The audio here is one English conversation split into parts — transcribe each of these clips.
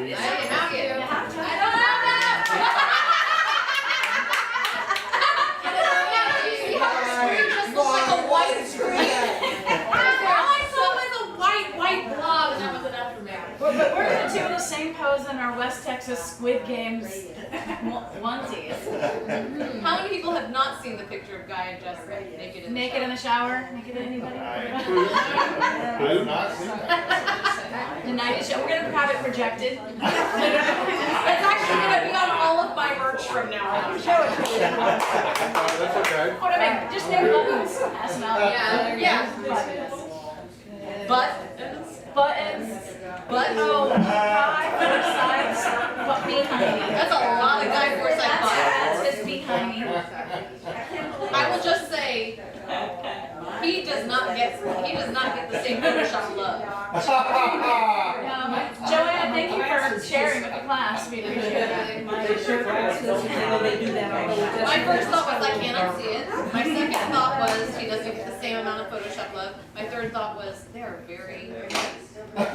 You I don't have you. You have to. I don't have that. You have a screen just looks like a white screen. All I saw was a white blob, and that was enough for me. But we're gonna do the same pose in our West Texas Squid Games onesies. How many people have not seen the picture of Guy and Jessica naked in the shower? Naked in the shower? Naked anybody? Who not seen that? The night show. We're gonna have it projected. It's actually going to be on all of my merch from now on. Show it to you. That's okay. What do I make? Just make buttons. Ask them out. Yeah. Buttons. But Oh, guy Forsyth's but behind me. that's a lot of Guy Forsyth That's buttons. his behind me. I will just say, he does not get the same Photoshop love. Joanne, thank you for sharing with the class. We appreciate it. They show classes, they do that all the time. My first thought was, I cannot see it. My second thought was, he doesn't get the same amount of Photoshop love. My third thought was, they are very nice. But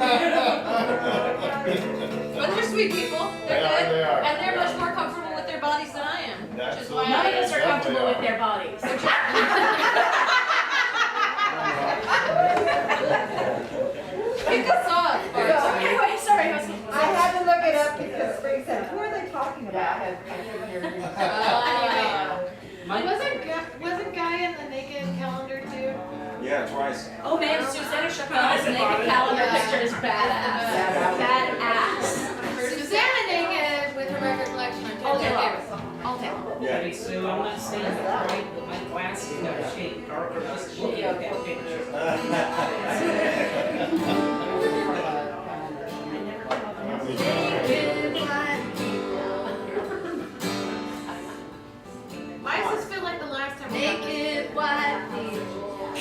they're sweet people. They're good. They are. And they're much more comfortable with their bodies than I am. Which is why None of I us are comfortable with their bodies. pick a song. Anyway, sorry. I had to look it up because Spring said, who are they talking about? Wasn't Guy in the naked calendar too? Yeah, twice. Oh man, Susanna Chappelle's naked calendar picture is badass. Badass. Susanna naked with her record collection on All day long. All day long. Yeah. So I'm not saying that right, but my glasses got shaped, or just look at that picture. Why does this feel like the last time? Naked white people.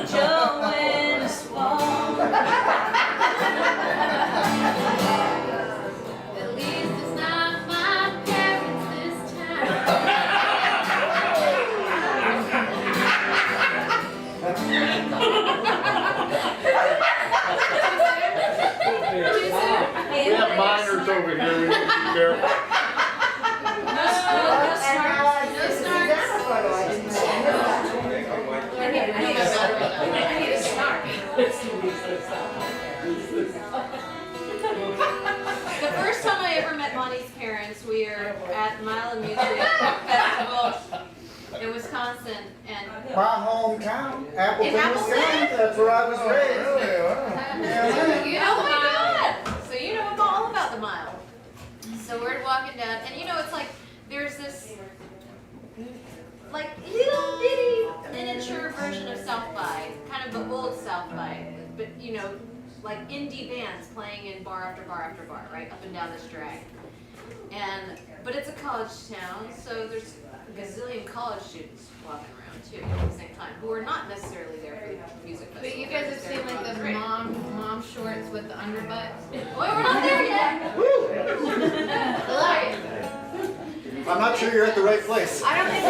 Joanne's fault. At least it's not my parents this time. We have minors over here, we need to be careful. No snark. I need a snark. The first time I ever met Bonnie's parents, we were at Mile of Music Festival in Wisconsin, and My hometown, Appleton, Appleton? Wisconsin. That's where I was raised. you know the Mile. So you know all about the Mile. So we're walking down, and you know it's like there's this like little bitty miniature version of South by, kind of the old South by, but you know, like indie bands playing in bar after bar after bar, right up and down this drag. But it's a college town, so there's a gazillion college students walking around too at the same time, who are not necessarily there for the music festival. But you guys have seen like the mom shorts with the underbutt. Well, we're not there yet. Hilarious. I'm not sure you're at the right place. I don't think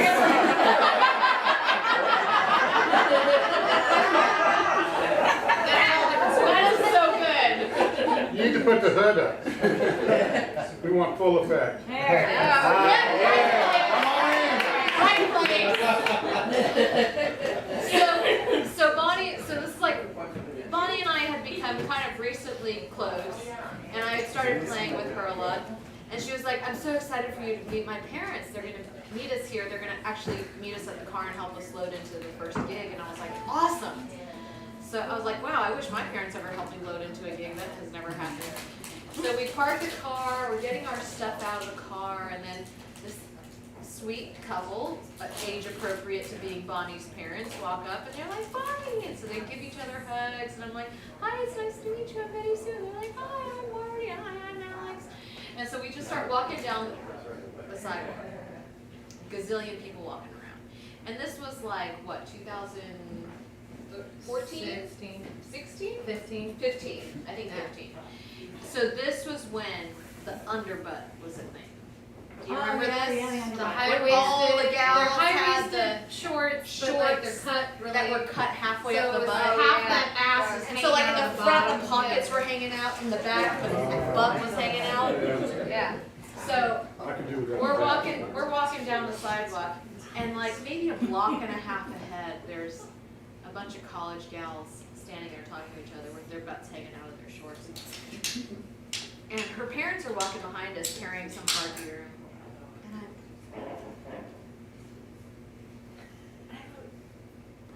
That is so good. You need to put the hood up. We want full effect. So Bonnie, so this is like, Bonnie and I had become kind of recently close, and I had started playing with her a lot, and she was like, I'm so excited for you to meet my parents. They're going to meet us here. They're going to actually meet us at the car and help us load into the first gig, and I was like, awesome. So I was like, wow, I wish my parents ever helped me load into a gig. That has never happened. So we parked the car, we're getting our stuff out of the car, and then this sweet couple, age appropriate to being Bonnie's parents, walk up and they're like, Bonnie! And so they give each other hugs, and I'm like, hi, it's nice to meet you, I'm Betty Sue. And they're like, hi, I'm Marty, and hi, I'm Alex. And so we just start walking down the sidewalk. Gazillion people walking around. And this was like, what, 2014? 16? 15. I think 15. So this was when the underbutt was a thing. Do you remember this? The When all the high-waisted, gals they're had high-waisted shorts, but like they're shorts cut really. that were cut halfway so up the it was butt. half that ass is And hanging so like in out the the front, bottom. the pockets were hanging out, in the back, the butt was hanging out. Yeah. So I can do that. we're walking down the sidewalk, and like maybe a block and a half ahead, there's a bunch of college gals standing there talking to each other with their butts hanging out of their shorts. And her parents are walking behind us carrying some hard beer. And I wrote,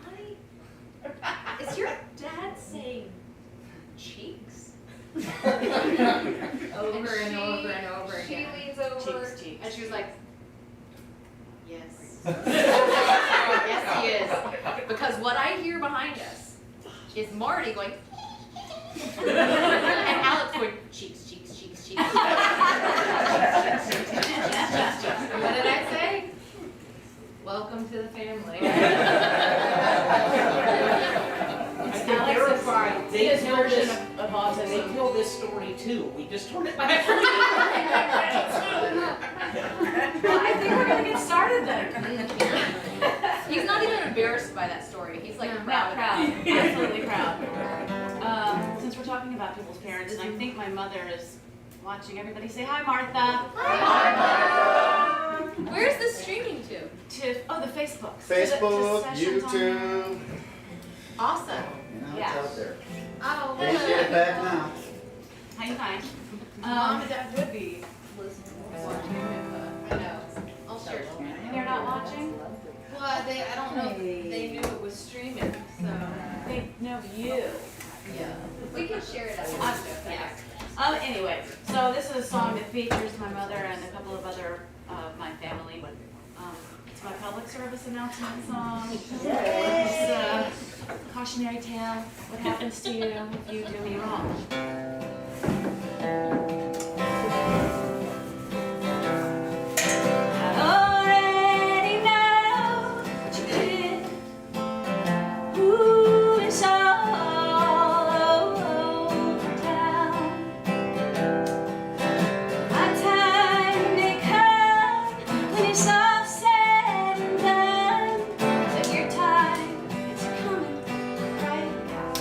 honey, is your dad saying cheeks? Over and over and over She again. leans over Cheeks, cheeks. and she was like, yes. Yes, he is. Because what I hear behind us is Marty going, and Alex going, cheeks, cheeks, cheeks, cheeks. What did I say? Welcome to the family. I can verify, they told this, they told this story too, we just told it last week. Well, I think we're gonna get started then. He's not even embarrassed by that story. He's like No, proud. Proud, absolutely proud. Since we're talking about people's parents, and I think my mother is watching, everybody say hi, Martha. Where's this streaming to? The Facebook. Facebook, sessions on there. YouTube, Awesome. you know, Yeah. it's out there. Oh, Can't get it back now. How you find? Mom and Dad would be listening or watching if, I know. I'll share it. They're not watching? well, I don't know if they knew it was streaming, so. They know you. Yeah. We can share it. Yeah. Anyway, so this is a song that features my mother and a couple of other of my family. It's my public service announcement song. It's a cautionary tale. What happens to you if you do me wrong? I already know what you did. Ooh, it's all over town. My time may come when it's all said and done, but your time is coming right now.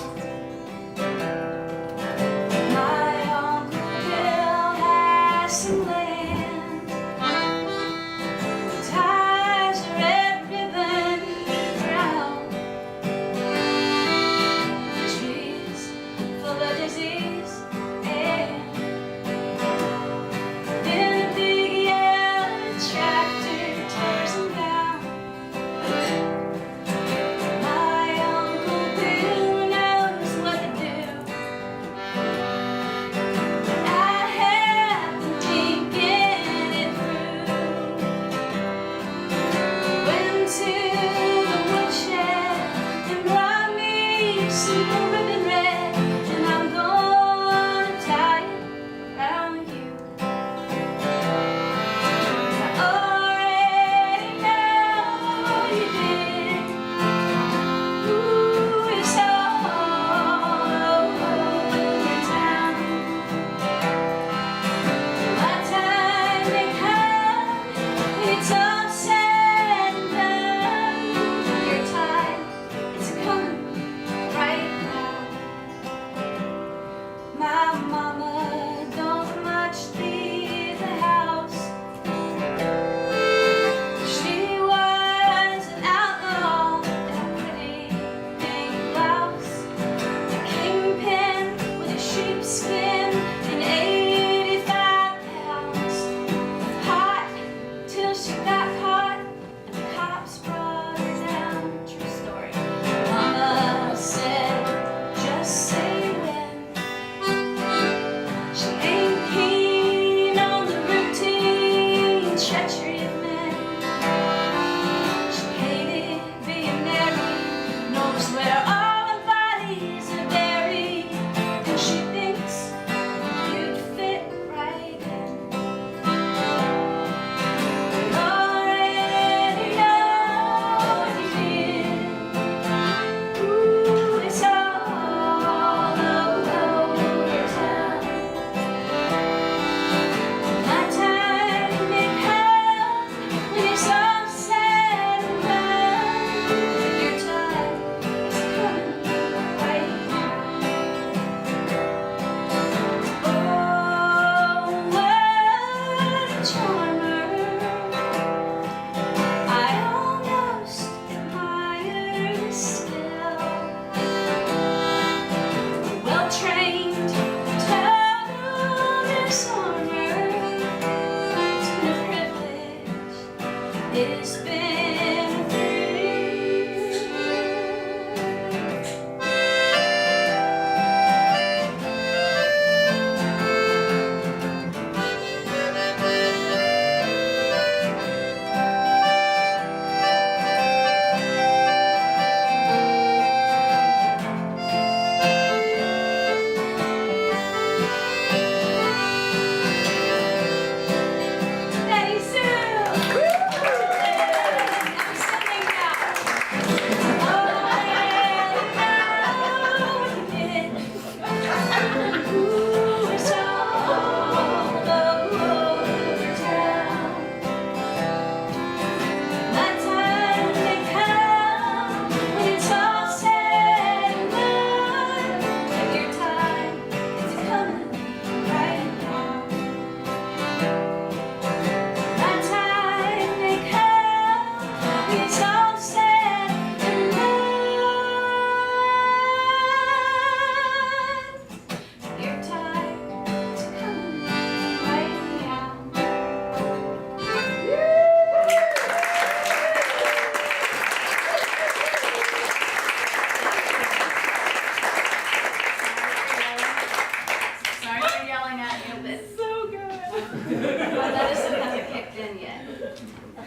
My medicine hasn't kicked in yet. A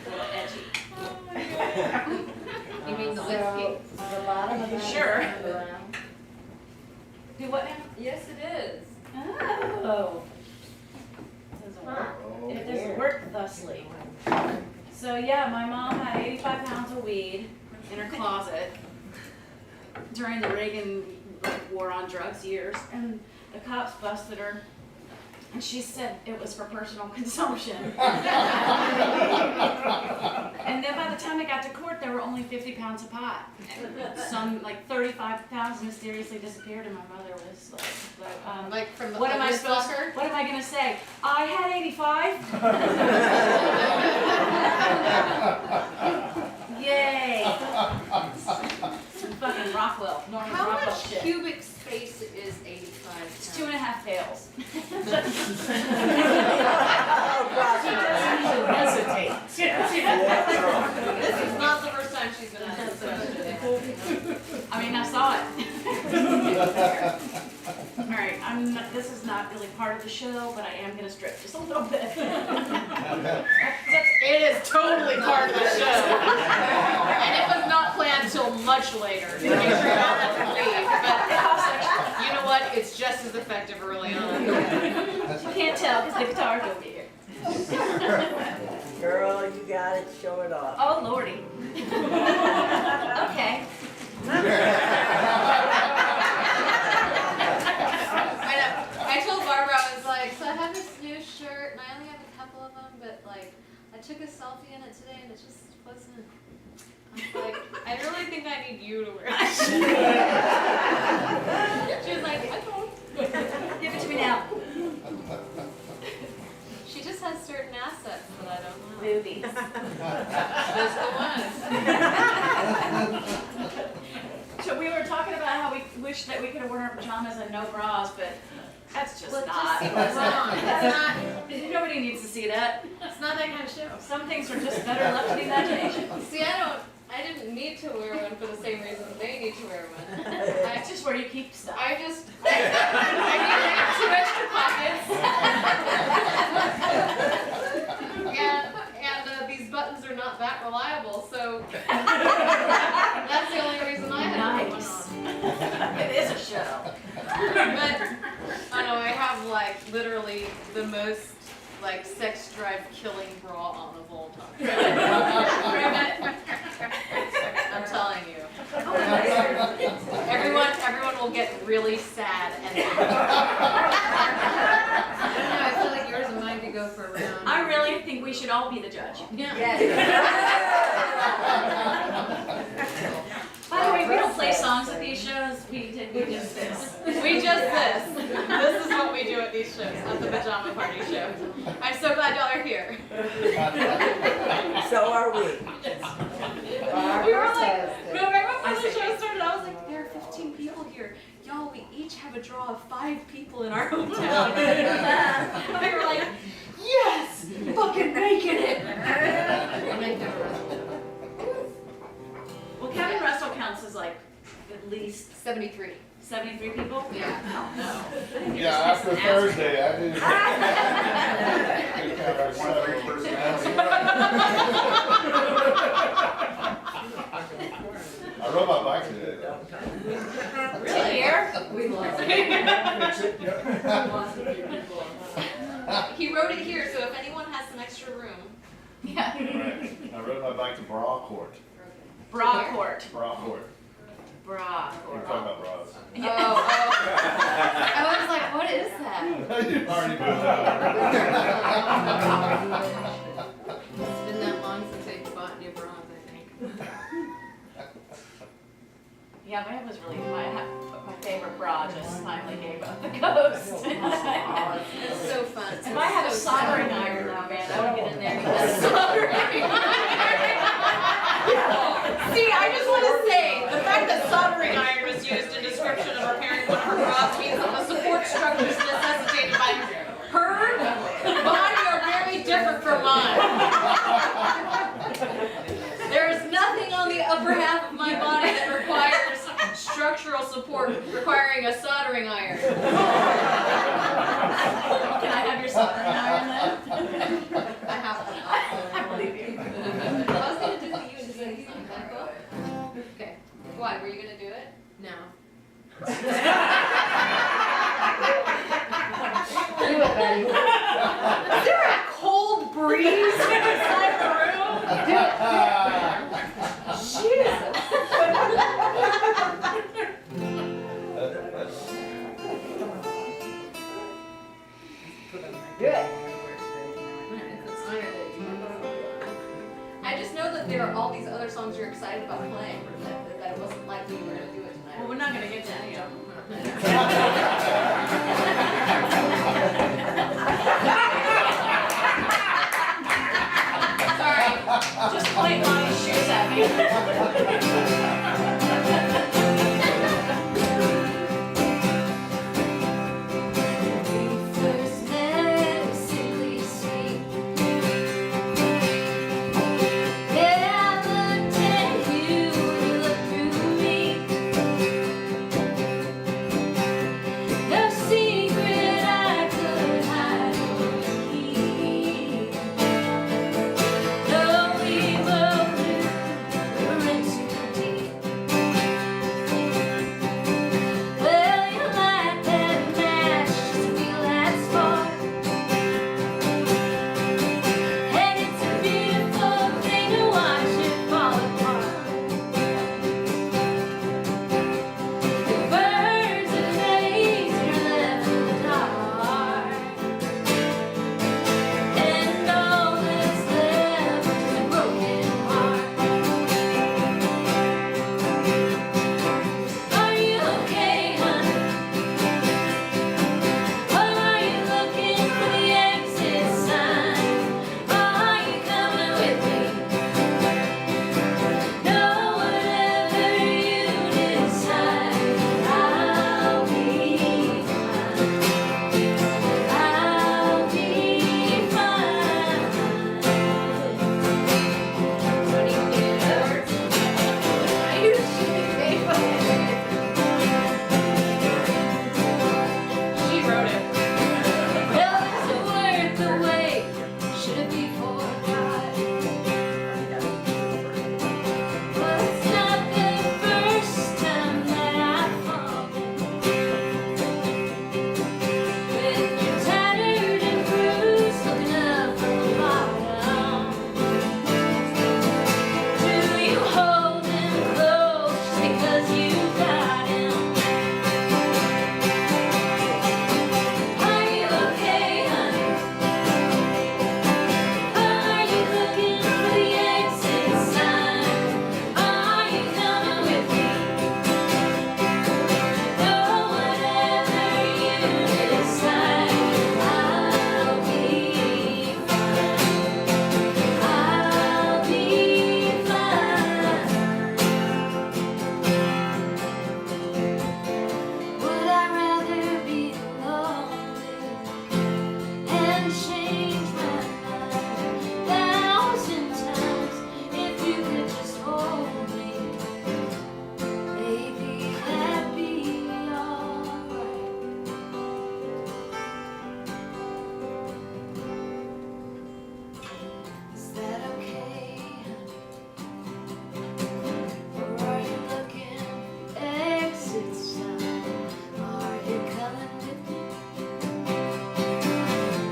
little edgy. You mean the whiskey? So, the bottom of that. Sure. is brown. Do what now? Yes, it is. Oh. Doesn't work. It doesn't work thusly. So yeah, my mom had 85 pounds of weed in her closet during the Reagan war on drugs years, and the cops busted her. And she said it was for personal consumption. And then by the time it got to court, there were only 50 pounds of pot. Some, like 35 pounds mysteriously disappeared, and my mother was like, Like from the what am I ugly supposed stalker? what am I gonna say? I had 85? Yay. Some fucking Rockwell, Norman How Rockwell much shit. cubic space is 85 pounds? It's 2.5 pails. She doesn't hesitate. This is not the first time she's been asked this question. I mean, I saw it. Alright, this is not really part of the show, but I am gonna strip just a little bit. It is totally part of the show. And it was not planned till much later to make sure you don't have to leave. But you know what? It's just as effective early on. You can't tell because the guitar's over here. Girl, you got it, show it off. Oh, lordy. Okay. I told Barbara, I was like, so I have this new shirt and I only have a couple of them, but like, I took a selfie in it today and it just wasn't. I was like, I really think I need you to wear this shirt. She was like, I don't. Give it to me now. She just has certain assets that I don't know. Boobies. Those the ones. So we were talking about how we wish that we could have worn our pajamas and no bras, but that's just Well, it not. just seems wrong. It's not, Nobody needs to see that. it's not that kind of show. Some things are just better left to the imagination. See, I didn't need to wear one for the same reason they need to wear one. It's just where you keep stuff. I need 2 extra pockets. and these buttons are not that reliable, so that's the only reason I had to put one Nice. on. It is a show. But, oh no, I have like literally the most like sex drive killing bra on of all time. I'm telling you. Everyone will get really sad and I don't know, I feel like yours and mine could go for a round. I really think we should all be the judge. Yeah. By the way, we don't play songs at these shows. We just this. We just this. This is what we do at these shows, at the Pajama Party show. I'm so glad y'all are here. So are we. We were like, remember when the show started, I was like, there are 15 people here. Y'all, we each have a draw of 5 people in our hometown. We were like, yes, fucking making it. Well, Kevin Russell counts as like at least 73. 73 people. Yeah. Oh no. Yeah, after Thursday, I didn't. I rode my bike today, though. Really? Here? We lost it. He wrote it here, so if anyone has some extra room. Yeah. Right. I rode my bike to Brockport. Brockport. Brockport. We're Brockport. talking about bras. Oh. I was like, what is that? You already put it It's been that long since I bought new bras, I think. Yeah, mine was really my favorite bra just finally gave up the ghost. It's so fun. If I had a soldering iron though, man, I would get in there. See, I just want to say, the fact that soldering iron was used in description of repairing one of her bras means that the support structures necessitated by her body are very different from mine. There is nothing on the upper half of my body that requires structural support requiring a soldering iron. Can I have your soldering iron then? Is there a cold breeze inside the room? Jesus. I just know that there are all these other songs you're excited about playing, that it wasn't likely you were going to do it tonight. Well, we're not gonna get to any of them. Sorry, just point Bonnie's shoes at me.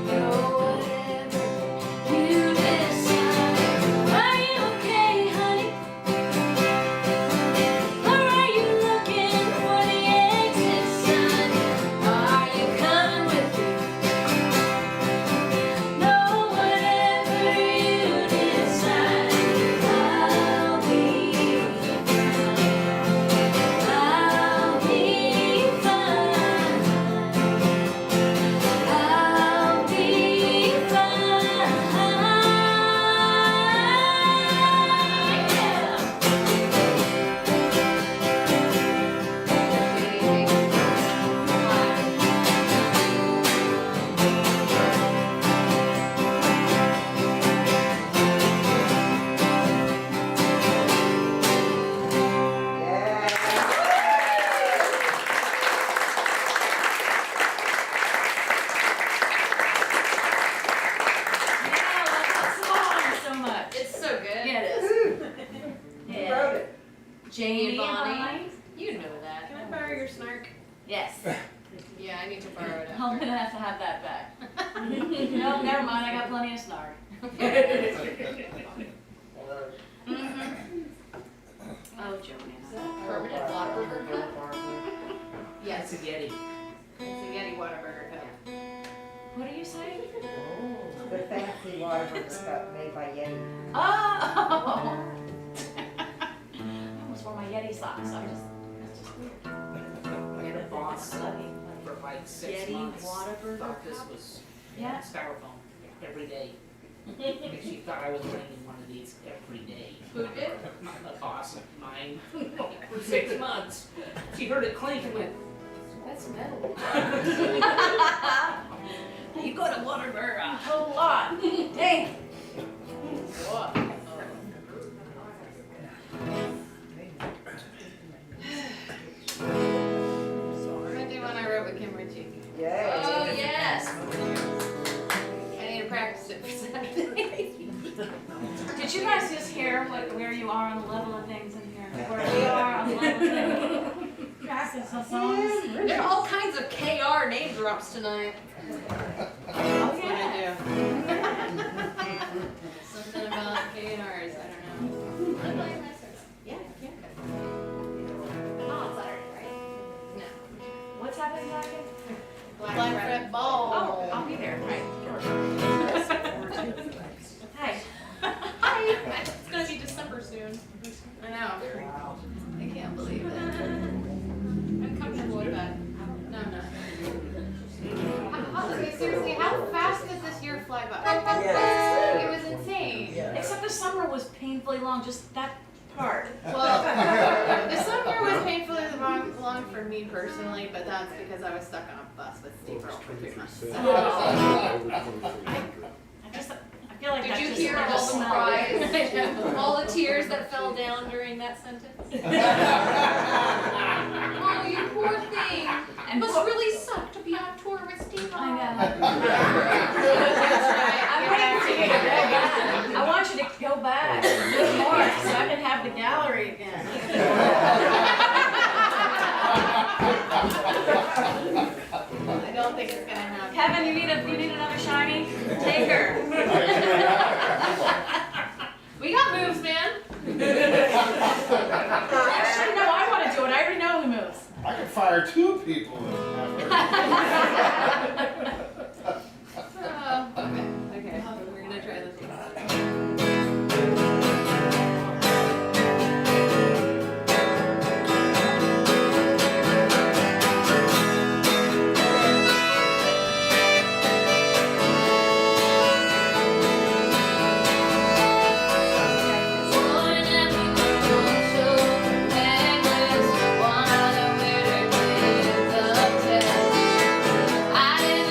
Know what never mind, I got plenty of snark. Oh, Joanna. Permanent Whataburger cup? Yes, Yes, a Yeti. it's a Yeti Whataburger cup. What do you say? The fancy Whataburger cup made by Yeti. Oh! I almost wore my Yeti socks. That's just weird. And the boss Lucky. for like 6 Yeti months Whataburger thought this cup? was Yeah. styrofoam every day. And she thought I was bringing one of these every day. Who did? The boss of mine for 6 months. She heard it clink and went, That's metal. You go to Whataburger a whole lot. Dang. What? I do when I rub a Kimberly. Yay. Oh, yes. I need to practice it for Saturday. Did you guys just hear where you are on the level of things in here? Where we are on the level of things? Practice the songs. There are all kinds of KR name drops tonight. Oh, What yeah. I do. Something about KRs, I don't know. Yeah, yeah. Oh, it's Saturday, right? No. What's happening, Zach? Black Fred Ball. Oh, I'll be there. Right. Hi. Hi. It's gonna be December soon. I know. I can't believe it. I'm comfortable with that. No, no. Okay, seriously, how fast did this year fly by? Yes. It was insane. Except the summer was painfully long, just that part. Well, the summer was painfully long for me personally, but that's because I was stuck on a bus with Steve Earle for 3 months. I feel like Did that's you just hear like a all the smell. cries? All the tears that fell down during that sentence? Oh, you poor thing. It And must poor- really suck to be on tour with Steve. I know. That's right. I'm Get waiting back for you to go back. I want you to go back and do more so I can have the gallery again. I don't think it's gonna happen. Kevin, you need another shiny? Take her. We got moves, man. Actually, no, I want to do it. I already know who moves. I could fire 2 people. Okay, we're gonna try this one. I didn't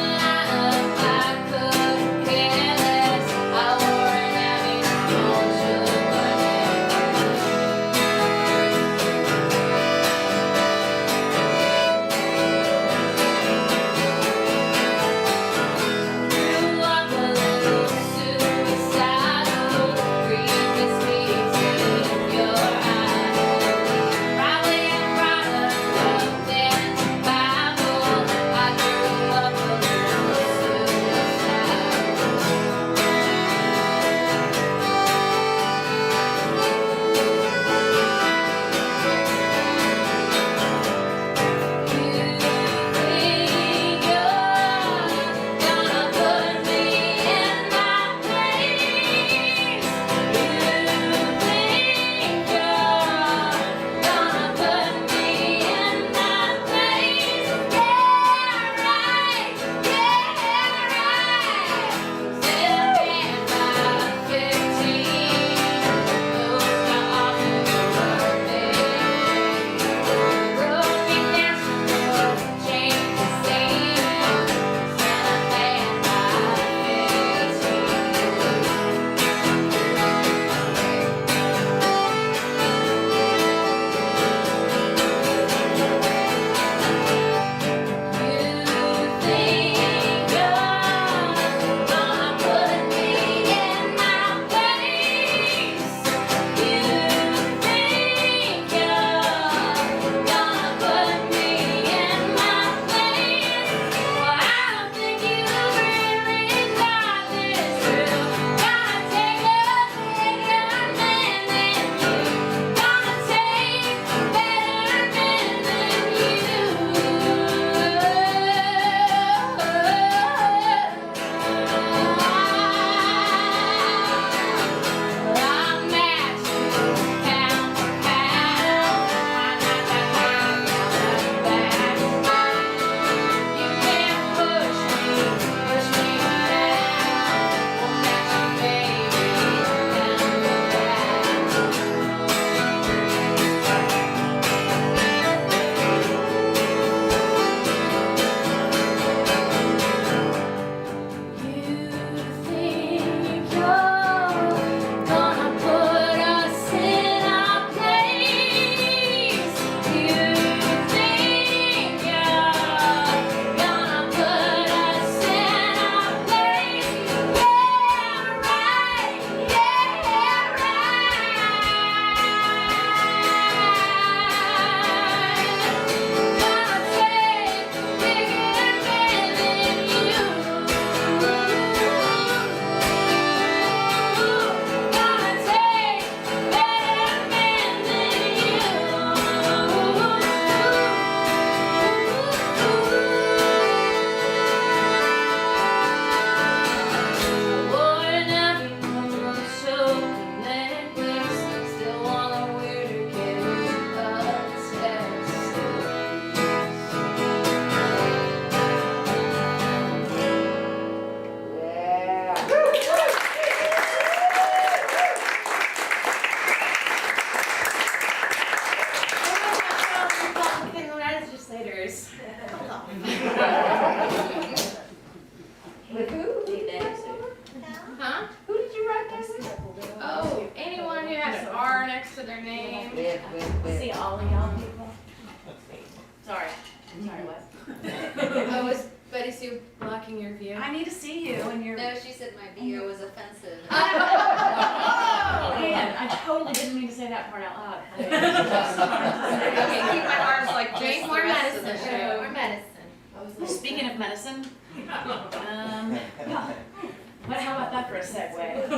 her name? See all of y'all people. Sorry. Sorry, what? Oh, was Betty Sue blocking your view? I need to see you and your. No, she said my bio was offensive. Man, I totally didn't mean to say that part out loud. Okay, keep my arms like this Drink the more rest of medicine. the show. More medicine. Speaking of medicine, but how about that for a segue?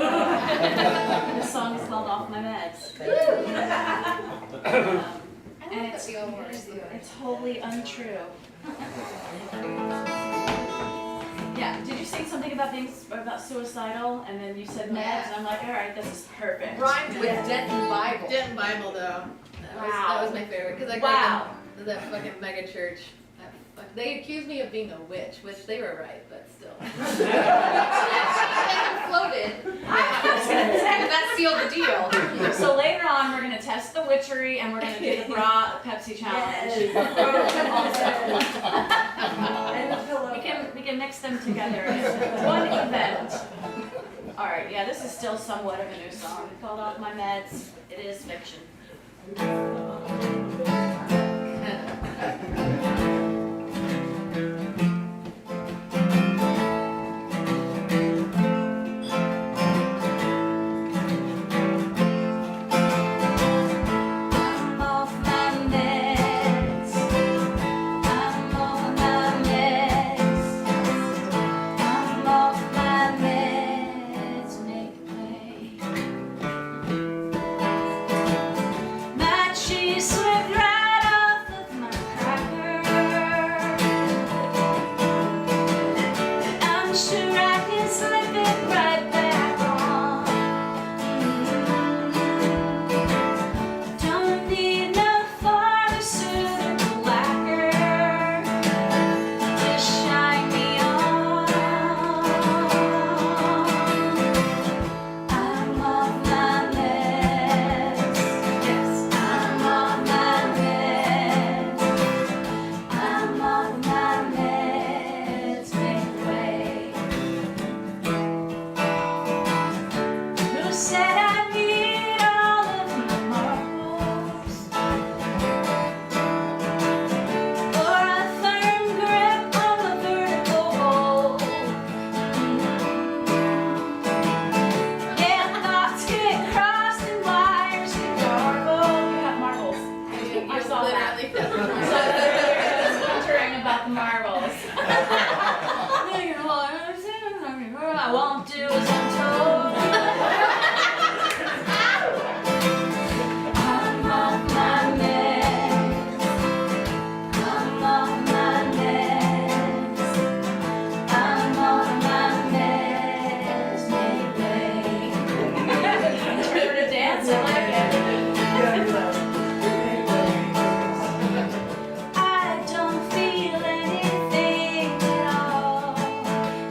This song is called "Off My Meds," and it's wholly untrue. Yeah, did you sing something about suicidal, and then you said meds, and I'm like, all right, this is perfect. Rhymed With Denton Bible. Denton Bible though. That was my favorite because I grew up in that fucking mega church. They accused me of being a witch, which they were right, but still. Floated. That sealed the deal. So later on, we're gonna test the witchery, and we're gonna do the bra Pepsi challenge. We can mix them together in one event. All right, yeah, this is still somewhat of a new song. It's called "Off My Meds." It is fiction. I won't do as I'm told. I'm off my meds. I'm off my meds. I'm off my meds. Make way. Turn to dance, I like it. I don't feel anything at all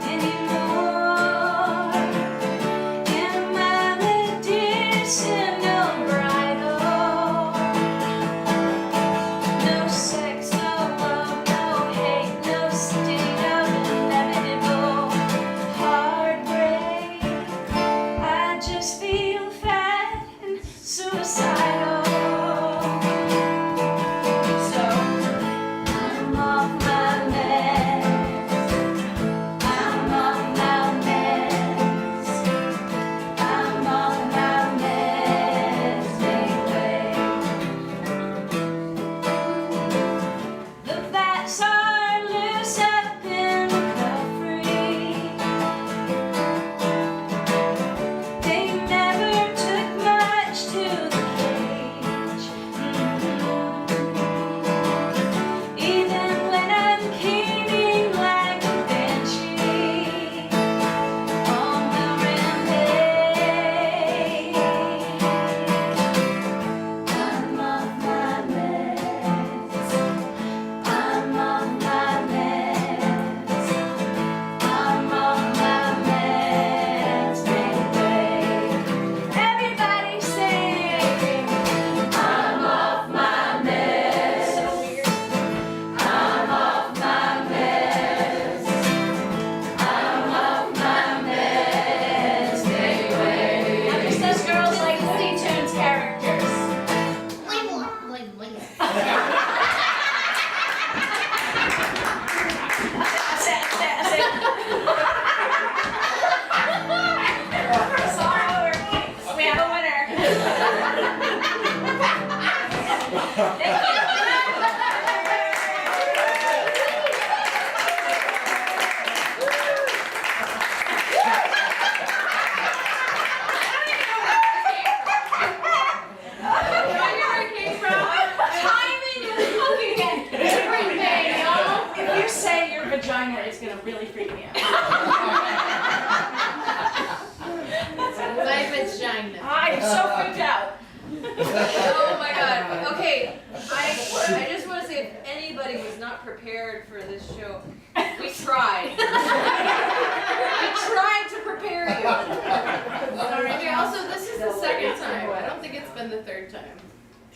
anymore.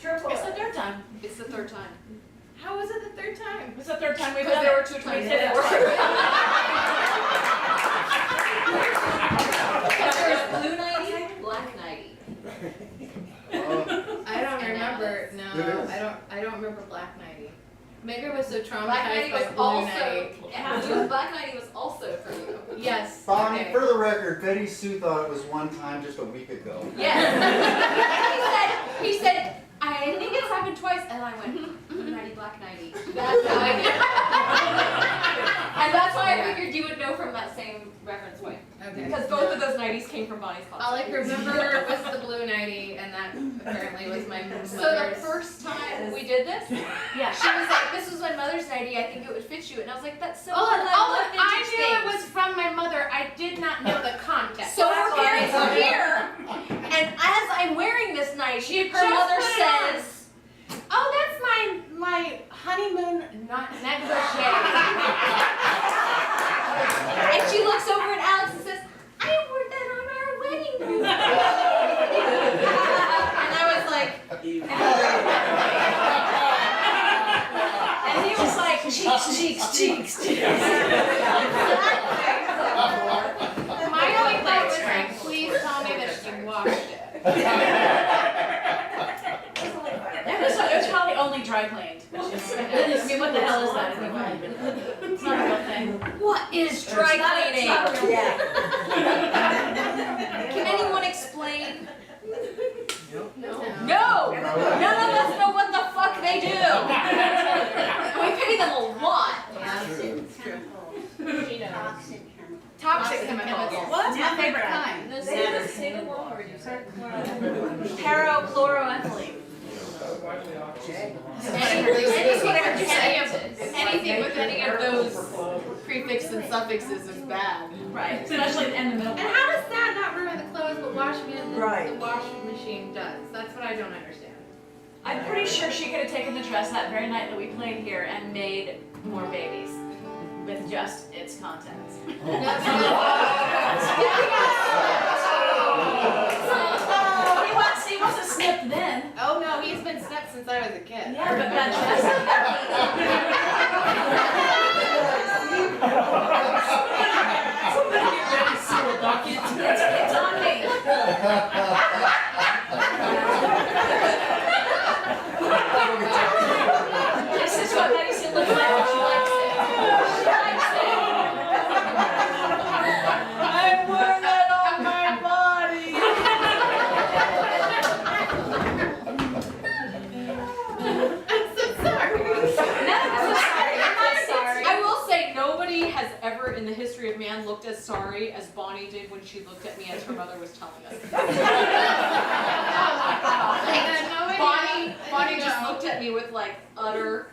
It's the third time. It's the third time. How was it the third time? It's the third time we've Because done there it. were 2 times We did it. before. There's blue nighty, black nighty. I don't And remember. It No, is. I don't remember Black Nighty. Maybe I was so Black traumatized nighty by was Blue also. Night. Yeah, black nighty was also for you. Yes. Bonnie, okay. for the record, Betty Sue thought it was one time just a week ago. Yes. he said, I think it's happened twice, and I went, blue nighty, black nighty. That's how I did. And that's why I figured you would know from that same reference point. Okay. Because both of those nighties came from Bonnie's closet. All I can remember was the Blue Nighty, and that apparently was my mother's. So the first time we did this, Yeah. she was like, this was my mother's nighty, I think it would fit you. And I was like, that's so Oh, cool, I love I vintage knew it things." was from my mother. I did not know the context. So her That's why parents I are told you. here, and as I'm wearing this nightie, her just mother put it on. says, Oh, that's my honeymoon negligee. and she looks over at Alex and says, I wore that on our wedding day. And I was like, And he was like, cheeks. My only thought was like, please tell me that she washed it. It was probably only dry cleaned. I mean, what the hell is that anyway? It's not a real thing. what is dry cleaning? Yeah. Can anyone explain? No. No! None of us know what the fuck they do! And we pay them a lot. Toxic chemicals. Well, that's my favorite kind. Say the word. Parachloroethylene. Anything with any of those prefixes and suffixes is bad. Right, especially in the middle And part. how does that not ruin the clothes, but washing it the Right. washing machine does? That's what I don't understand. I'm pretty sure she could have taken the dress that very night that we played here and made more babies with just its contents. He wasn't snipped then. Oh no, he's been snipped since I was a kid. Yeah, but that dress. It's on me. This is what Betty Sue looks like when she likes it. She likes it. I'm wearing that on my body. I'm so sorry. None of us are sorry. I'm not sorry. I will say nobody has ever in the history of man looked as sorry as Bonnie did when she looked at me as her mother was telling us. Bonnie just looked at me with like utter.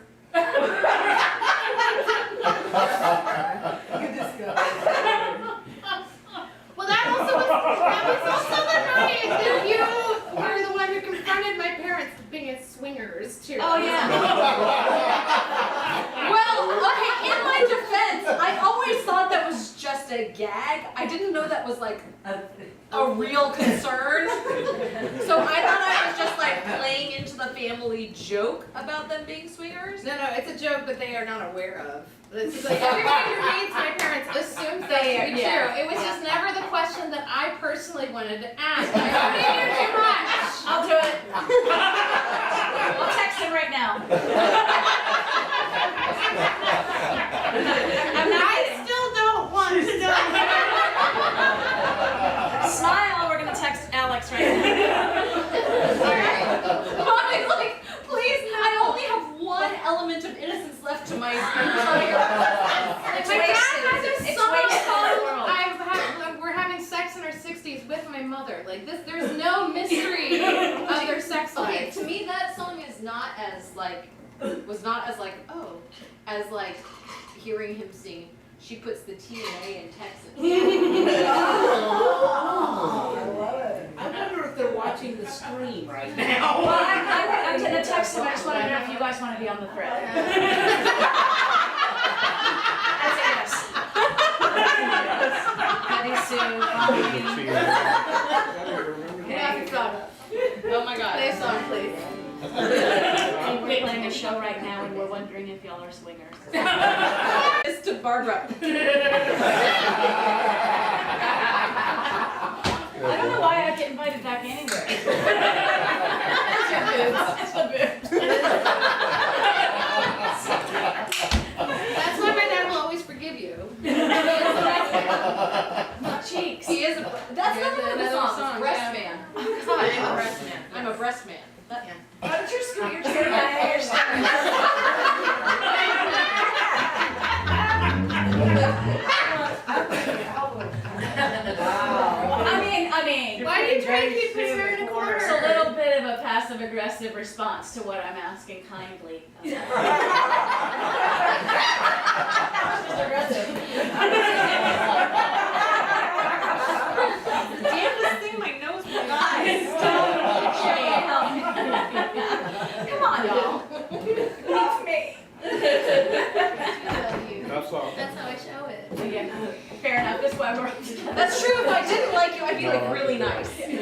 Well, that was also the night that you were the one who confronted my parents being as swingers too. Oh yeah. Well, okay, in my defense, I always thought that was just a gag. I didn't know that was like a real concern. So I thought I was just like playing into the family joke about them being swingers. No, it's a joke, but they are not aware of. It's like everybody who reads my parents assumes that to be true. It was just never the question that I personally wanted to ask. I already knew too much. I'll do it. I'll text him right now. I still don't want to know. Smile, we're gonna text Alex right now. Bonnie's like, please, I only have one element of innocence left to my entire. My dad has a It's song wasted in called the world. We're having sex in our 60s with my mother. Like this, there's no mystery of their sex Okay, life. to me that song is not as like, was not as like, oh, as like hearing him sing. She puts the T and A in Texas. I love it. I wonder if they're watching the stream right now. Well, I'm gonna text him. I just want to know if you guys want to be on the thread. That's a yes. Betty Sue, Bonnie. Oh my god. Play a song, please. And we're playing a show right now and we're wondering if y'all are swingers. It's to Barbara. I don't know why I get invited back anywhere. It's the boobs. That's why my dad will always forgive you. My cheeks. He is a, that's Yeah, not one of the another songs, song, Breast yeah. Man. I'm a breast man. I'm a breast man. Why don't you scoot your chair back here? I mean. Why do you try to keep putting her in a corner? It's a little bit of a passive-aggressive response to what I'm asking kindly. Damnedest thing, my nose blew. Come on, y'all. Love me. That's all. That's how I show it. Yeah, fair enough. That's why we're all together. That's true. If I didn't like you, I'd be like really nice. I hear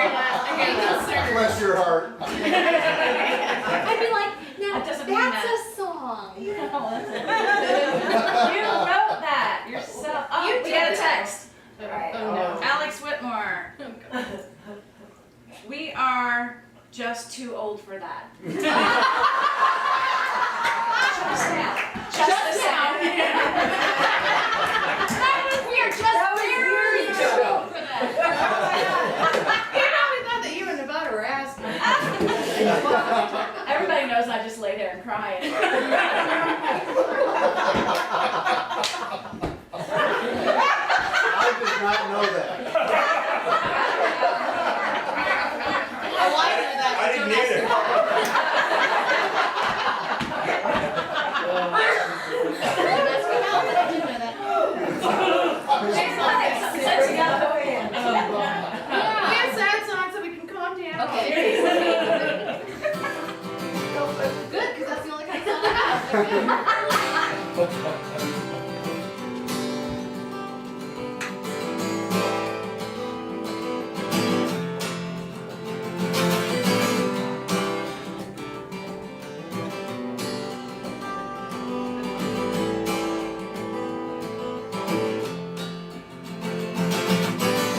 that. I hear that. Bless your heart. I'd be like, now That doesn't mean that's that. a song. You wrote that yourself. Oh, You we did got a that. text. Oh no. Alex Whitmore. We are just too old for that. Just now. Just now. We are just very too old for that. You probably thought that you and Nevada were asking. Everybody knows I just lay there and cry. I did not know that. Oh, I knew that. I didn't either. That's what happened. I didn't know that. Since you got the We have sad songs so we can calm down. Okay. Good, because that's the only kind of song I have.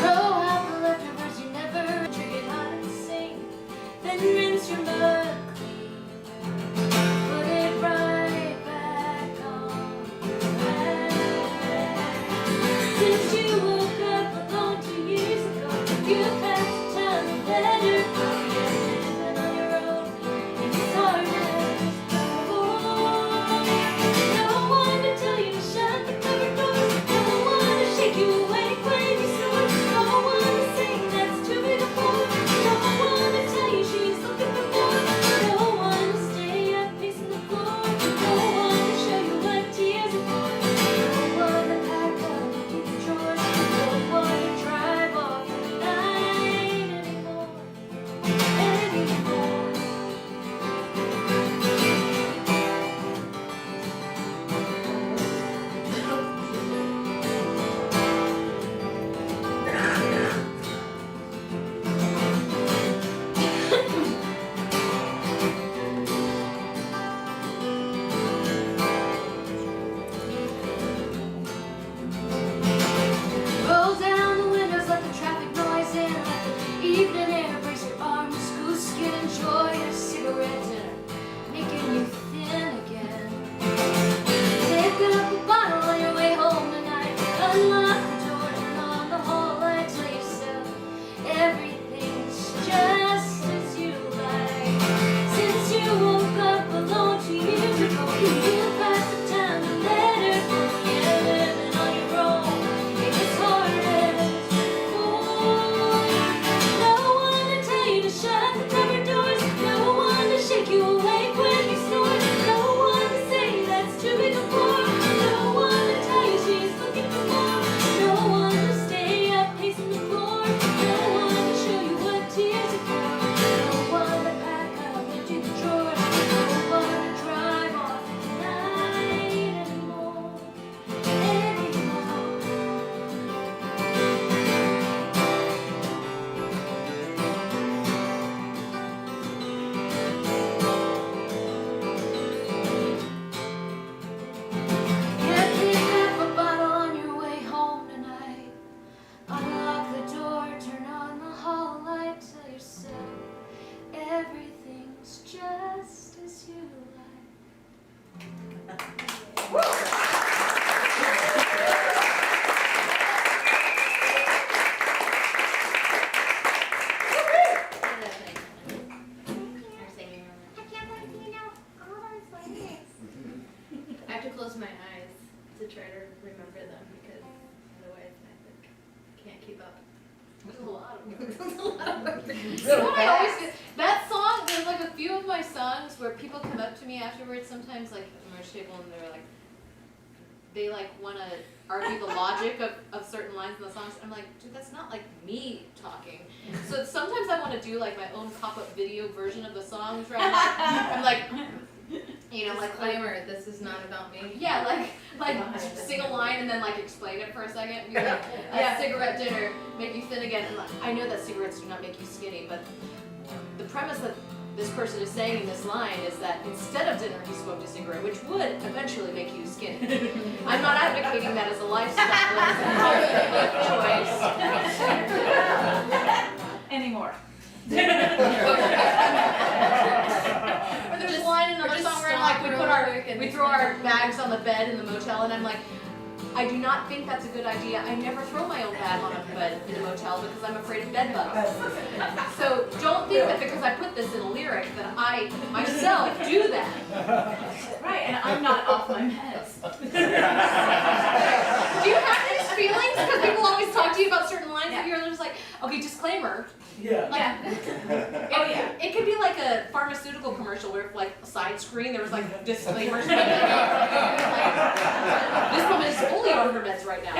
Throw out the leftovers you never triggered hard and sing. Then rinse your mug clean. Put it right back on. You know what I always do? That song, there's like a few of my songs where people come up to me afterwards sometimes, like at the merch table, and they're like, they like want to argue the logic of certain lines in the songs. I'm like, dude, that's not like me talking. So sometimes I want to do like my own pop-up video version of the songs, right? I'm like, you know, like Disclaimer, this is not about me. yeah, like sing a line and then like explain it for a second. Be like, a cigarette dinner make you thin again. And like, I know that cigarettes do not make you skinny, but the premise that this person is saying in this line is that instead of dinner he smoked a cigarette, which would eventually make you skinny. I'm not advocating that as a lifestyle, it's a choice. Anymore. Or there's a line in another song where like we throw our bags on the bed in the motel, and I'm like, I do not think that's a good idea. I never throw my own bag on a bed in a motel because I'm afraid of bed bugs. So don't think that because I put this in a lyric that I myself do that. Right, and I'm not off my meds. Do you have these feelings? Because people always talk to you about certain lines that you're just like, okay, disclaimer. Yeah. Like, Oh yeah. it could be like a pharmaceutical commercial where, like, a side screen there was like disclaimers. Like, this woman is fully on her meds right now.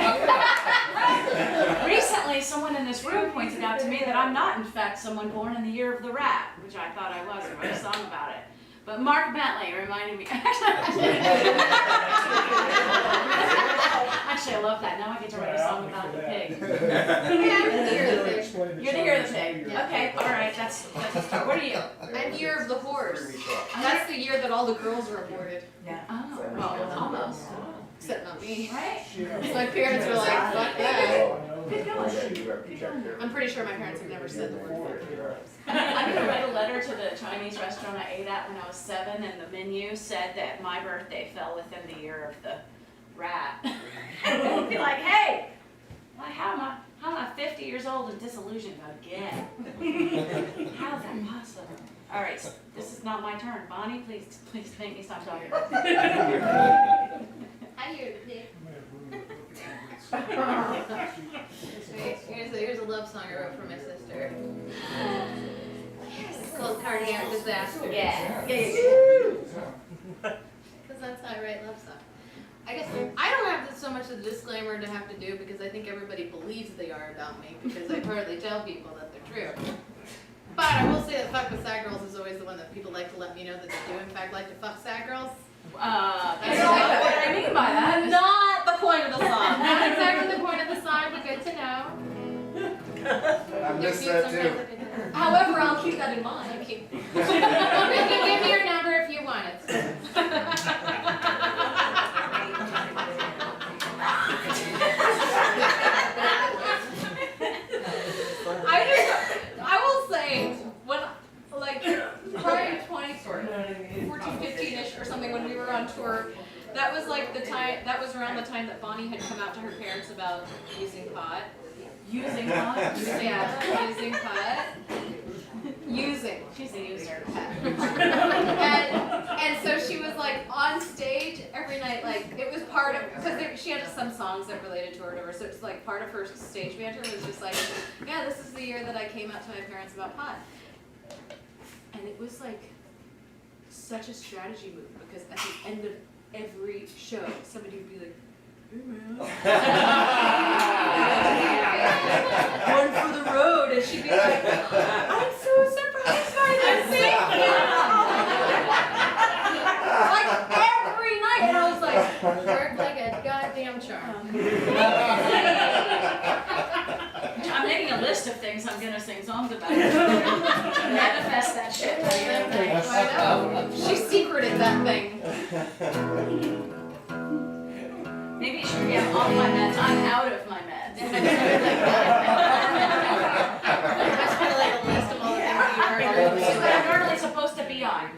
Recently, someone in this room pointed out to me that I'm not, in fact, someone born in the year of the rat, which I thought I was. I wrote a song about it. But Mark Bentley reminded me. Actually, I love that. Now I get to write a song about the pig. You're the year of the pig. Yeah. Okay, all right. That's a start. What are you? I'm year of the horse. That's the year that all the girls were aborted. Oh, well, almost. Except not me. Right? So my parents were like, fuck that. Good going. I'm pretty sure my parents have never said the word fuck. I'm gonna write a letter to the Chinese restaurant I ate at when I was 7, and the menu said that my birthday fell within the year of the rat. And be like, hey, how am I 50 years old and disillusioned again? How is that possible? All right, this is not my turn. Bonnie, please make me stop talking. I hear the dick. Here's a love song I wrote for my sister. It's called Cardiac Disaster. Yeah. Because that's how I write love songs. I guess I don't have so much of a disclaimer to have to do because I think everybody believes they are about me because I hardly tell people that they're true. But I will say that fuck with sad girls is always the one that people like to let me know that they do in fact like to fuck sad girls. That's not what I mean by that. Not the point of the song. Not exactly the point of the song, but good to know. I missed that too. However, I'll keep that in mind. You can give me your number if you want it. I will say, when, like, probably 14, 15-ish or something when we were on tour, that was like the time, that was around the time that Bonnie had come out to her parents about using pot. Using pot? Yeah, using pot. Using. She's a user. And so she was like on stage every night, like it was part of, because she had some songs that related to her or whatever, so it's like part of her stage banter was just like, yeah, this is the year that I came out to my parents about pot. And it was like such a strategy move because at the end of every show, somebody would be like, hey man. One for the road, and she'd be like, I'm so surprised by this thing. Like every night, and I was like, worked like a goddamn charm. I'm making a list of things I'm gonna sing songs about. Manifest that shit. I know. She secreted that thing. Maybe it should be I'm off my meds. I'm out of my meds. That's kind of like a list of all the things that you heard. This is what I'm normally supposed to be on.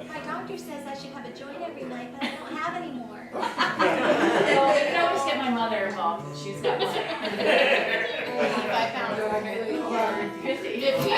My doctor says I should have a joint every night, but I don't have any more. Well, you can always get my mother involved. She's got money. 5 pounds or 50. 50.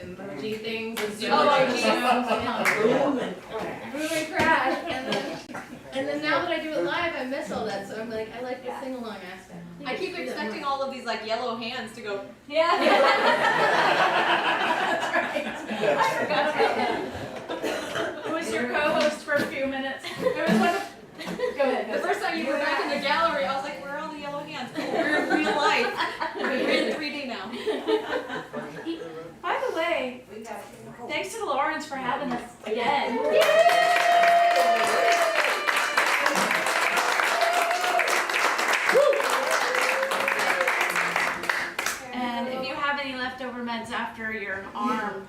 emoji things and Oh, boom geez. and crash. And then now that I do it live, I miss all that. So I'm like, I like the sing along aspect. I keep expecting all of these like yellow hands to go. Yeah. That's right. I forgot about that. Who was your co-host for a few minutes? There was one. Go ahead. The first time you were back in the gallery, I was like, where are all the yellow hands? We're in real life. We're in 3D now. By the way, thanks to Lawrence for having us again. And if you have any leftover meds after your arm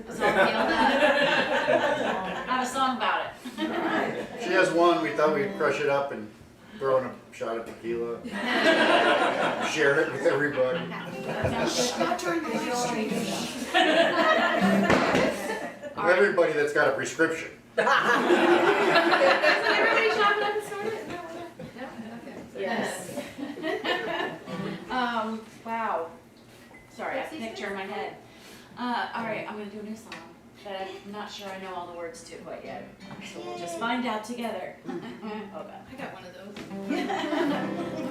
is all healed up, I have a song about it. She has one, we thought we'd crush it up and throw in a shot of tequila. Share it with everybody. Everybody that's got a prescription. Isn't everybody shopping at the store? No, okay. Yes. Wow. Sorry, I have a picture in my head. All right, I'm gonna do a new song, but I'm not sure I know all the words to quite yet. So we'll just find out together. Oh God. I got one of those. I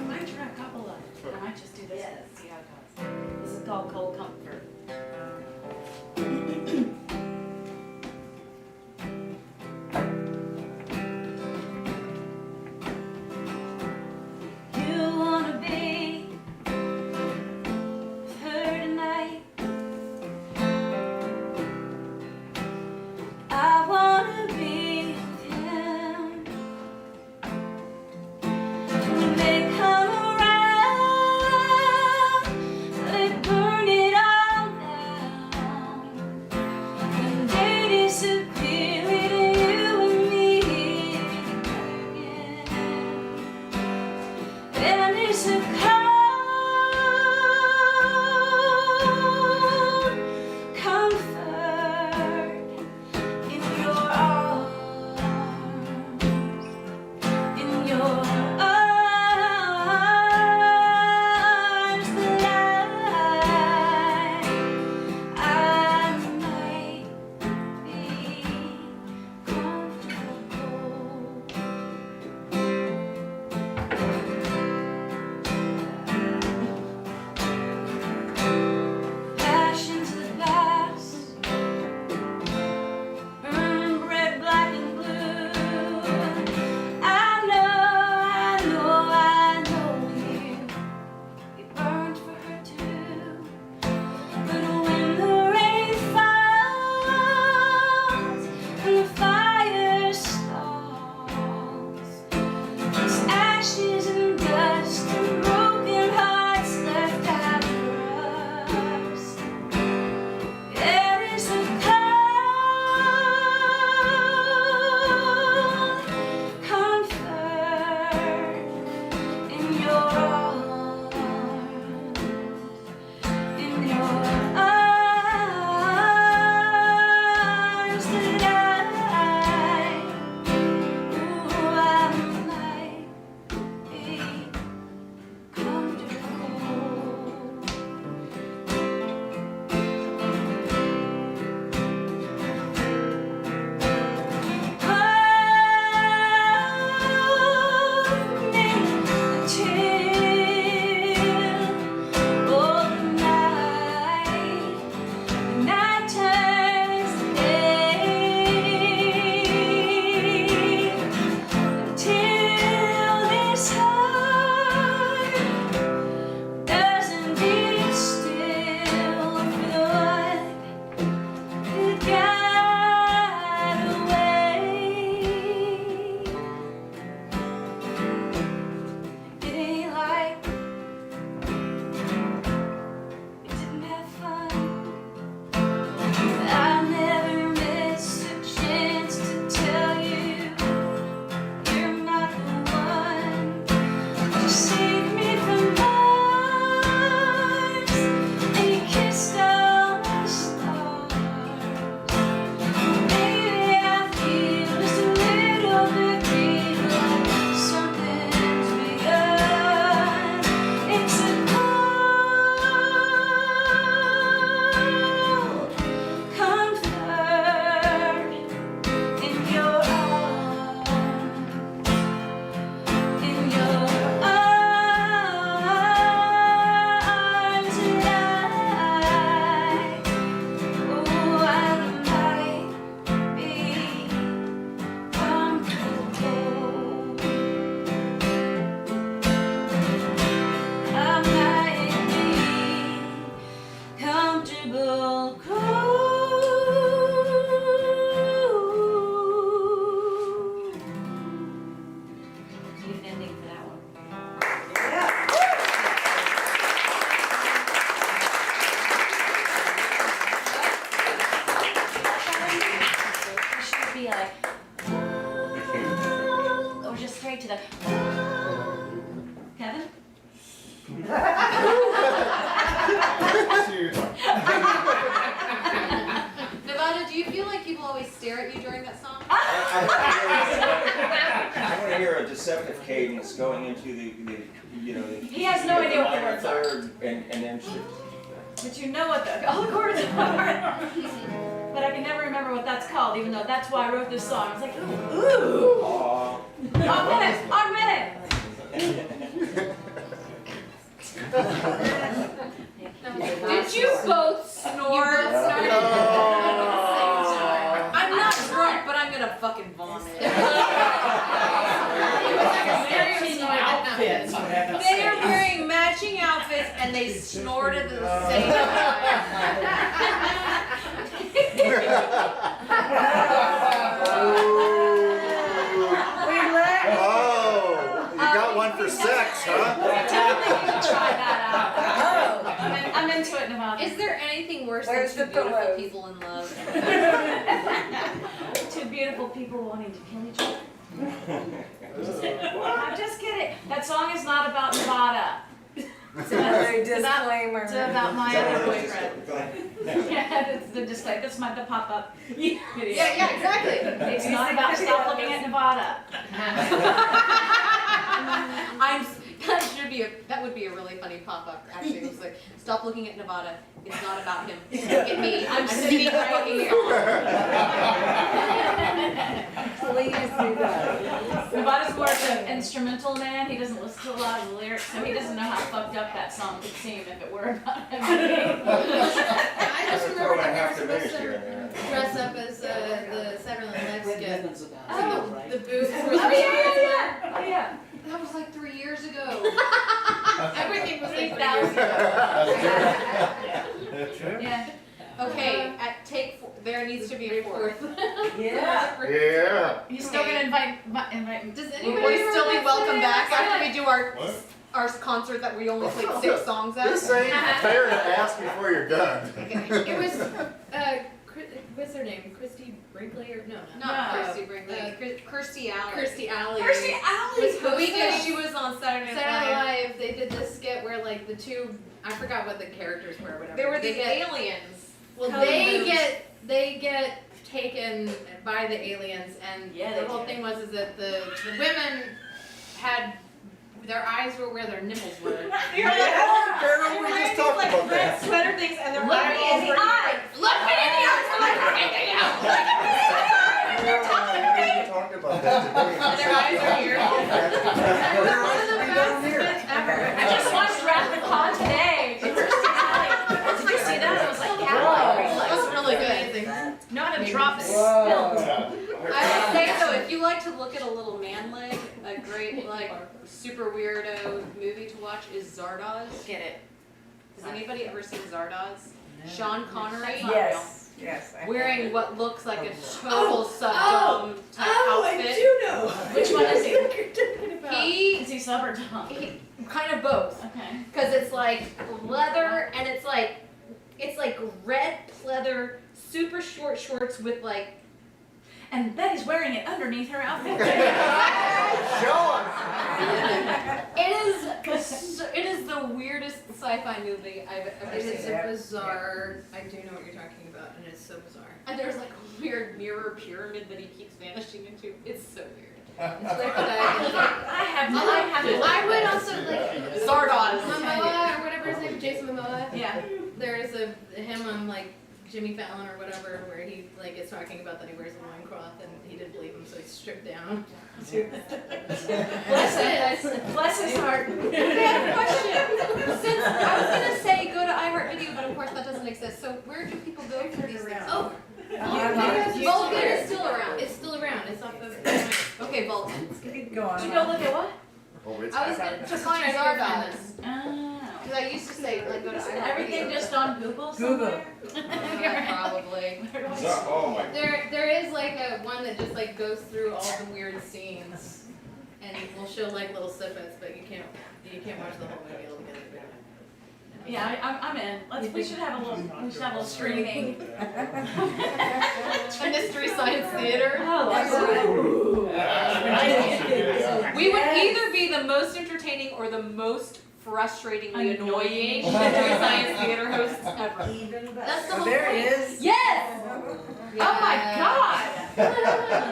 might try a couple of them. I might just do this one and see how it goes. This is called Cold Comfort. You wanna be with her tonight. I wanna be with him. When they come around, they burn it all down. When they disappear, leaving you and me again. And it's a cold comfort in your arms, in your arms that I might be comfortable. into the. Kevin? Nevada, do you feel like people always stare at you during that song? I want to hear a deceptive cadence going into the He has no idea what the words are. third and then But you know what all the chords are. But I can never remember what that's called, even though that's why I wrote this song. I was like, ooh. Augment it. Did you both snore? I'm not drunk, but I'm gonna fucking vomit. They are wearing matching outfits and they snorted at the same time. Oh, you got one for sex, huh? Definitely need to try that out. I'm into it, Nevada. Is there anything worse Where's than the two beautiful pillows? people in love? Two beautiful people wanting to kill each other. I'm just kidding. That song is not about Nevada. Very It's disclaimer. about my other boyfriend. Yeah, it's the disclaimer. That's the pop-up video. Yeah, exactly. It's not about stop looking at Nevada. That would be a really funny pop-up, actually. It's like, stop looking at Nevada. It's not about him. Look at me. I'm sitting right here. Please do that. Nevada's more of an instrumental man. He doesn't listen to a lot of the lyrics, so he doesn't know how fucked up that song would seem if it were about him. I just remember throw in that half we the were minute supposed here to and there. dress up as the Saturday Night Live skit. Oh. The booth. Oh yeah. Oh yeah. That was like 3 years ago. Everything was like 3,000. 3 years ago. Yeah. Okay, at take 4, there needs to be a fourth. Yeah. Yeah. He's still gonna invite me. Does Will anybody we still be remember welcome back that? after we do our concert that we only played 6 songs at? This ain't fair to ask before you're done. Okay. It was, what's her name? Christy Brinkley or no? Not No. Kirsty Brinkley. Kirstie Alley. Kirstie Alley. Kirstie Alley. Was The weekend hosting she was on Saturday Night Saturday Live. Night Live. They did this skit where like the two, I forgot what the characters were, or whatever. There were They these get- aliens. Well, Code they moves. get taken by the aliens, and Yeah, the they whole do. thing was that the women had their eyes were where their nipples were. You're like, oh, girl, we just talked about that. Sweater things and their Look me in the eye. Look me in the eye. I'm like, okay, out. We talked about that today. Their eyes are here. One of the best skits ever. I just watched Wrath of Khan today. Kirstie Alley. Did you see that? It was like Cadillac. That was really good. Know how to drop Whoa. spill. I would say though, if you like to look at a little man leg, a great like super weirdo movie to watch is Zardoz. Get it. Has anybody ever seen Zardoz? Sean Connery Yes. Yes. I wearing have. what looks like a total subdome type outfit. know. Which one is he? He Is he sub or dom? kind of both, Okay. because it's like leather and it's like red pleather, super short shorts with like. And Betty's wearing it underneath her outfit. Show us. It is the weirdest sci-fi movie I've ever It is seen. a bizarre. I do know what you're talking about, and it's so bizarre. And there's like a weird mirror pyramid that he keeps vanishing into. It's so weird. It's like I I would also like Zardoz. Momoa or whatever his name, Jason Momoa. Yeah. There's him on like Jimmy Fallon or whatever, where he like is talking about that he wears a loincloth and he didn't believe him, so he stripped down. Bless his heart. I have a question. Since I was gonna say go to iHeartRadio, but of course that doesn't exist. So where do people go for these things? Oh, Vulcan is still around. it's still around. It's off of. Okay, Vulcan. Keep going. Did you go look at what? Oh, it's I was gonna to find Zardoz. Oh. Because I used to say like go to iHeartRadio. Everything just on Google somewhere? Probably. Oh my. There is like a one that just like goes through all the weird scenes, and will show like little snippets, but you can't watch the whole movie altogether. Yeah, I'm in. We should have a little screening. A Mystery Science Theater. Oh, We would exciting or the most frustratingly annoying science theater hosts ever. That's the whole There point. it is. Yes! Yeah. Oh my god!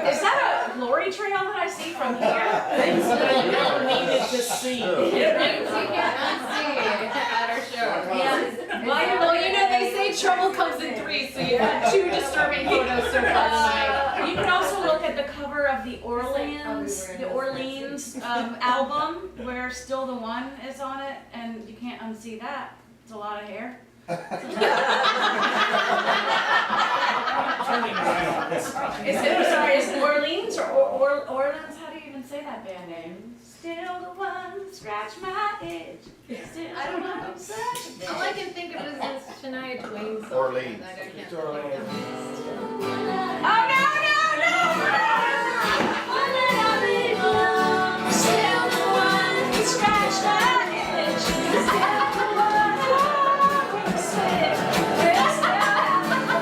Is that a glory trail that I see from here? Things that I never needed to see. Things you can't unsee at our show. Yeah. Well, you know they say trouble comes in threes, so you had 2 disturbing photos so far tonight. You can also look at the cover of the Orleans album, where Still the One is on it, and you can't unsee that. It's a lot of hair. Turning around. Is it Orleans or Orleans? How do you even say that band name? Still the one, scratch my itch. Still I don't know. the one, such a All I can think of is this Shania Twain song. Orleans. that I can't Oh no, no, no! Still the one, scratch my itch. Still the one, say it. Yes, still the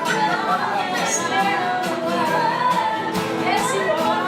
one. Yes, you are.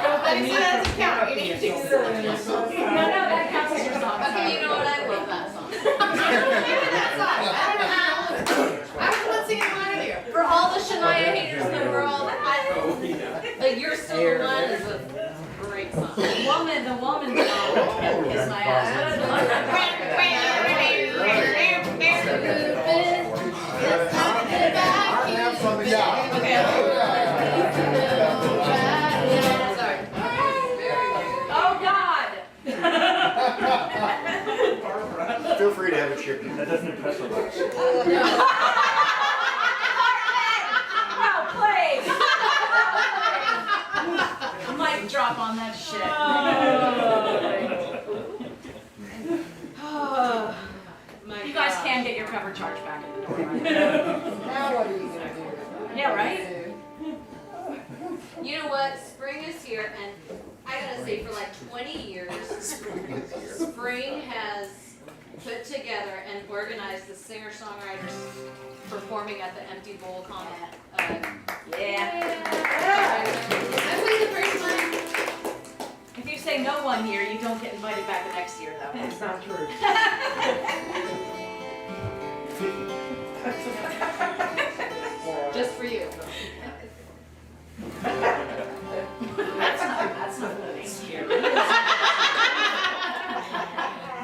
Nobody said that's a count. You need to sing. No, that counts as your song. Okay, you know what? I love that song. Maybe that's not. I don't know how. I was the one singing mine with you. For all the Shania haters in the world, like You're Still the One is a great song. The woman song is my ass. Oh God! Feel free to have a chicken. That doesn't impress me much. Oh, please! Mic drop on that shit. You guys can get your cover charge back in the door. Right? Now what are you gonna do? Yeah, right? You know what? Spring is here, and I gotta say, for like 20 years, Spring has put together and organized the singer-songwriters performing at the Empty Bowl Comet. Yeah. I played the first time. If you say no one year, you don't get invited back the next year, though. That's not true. Just for you. That's not funny.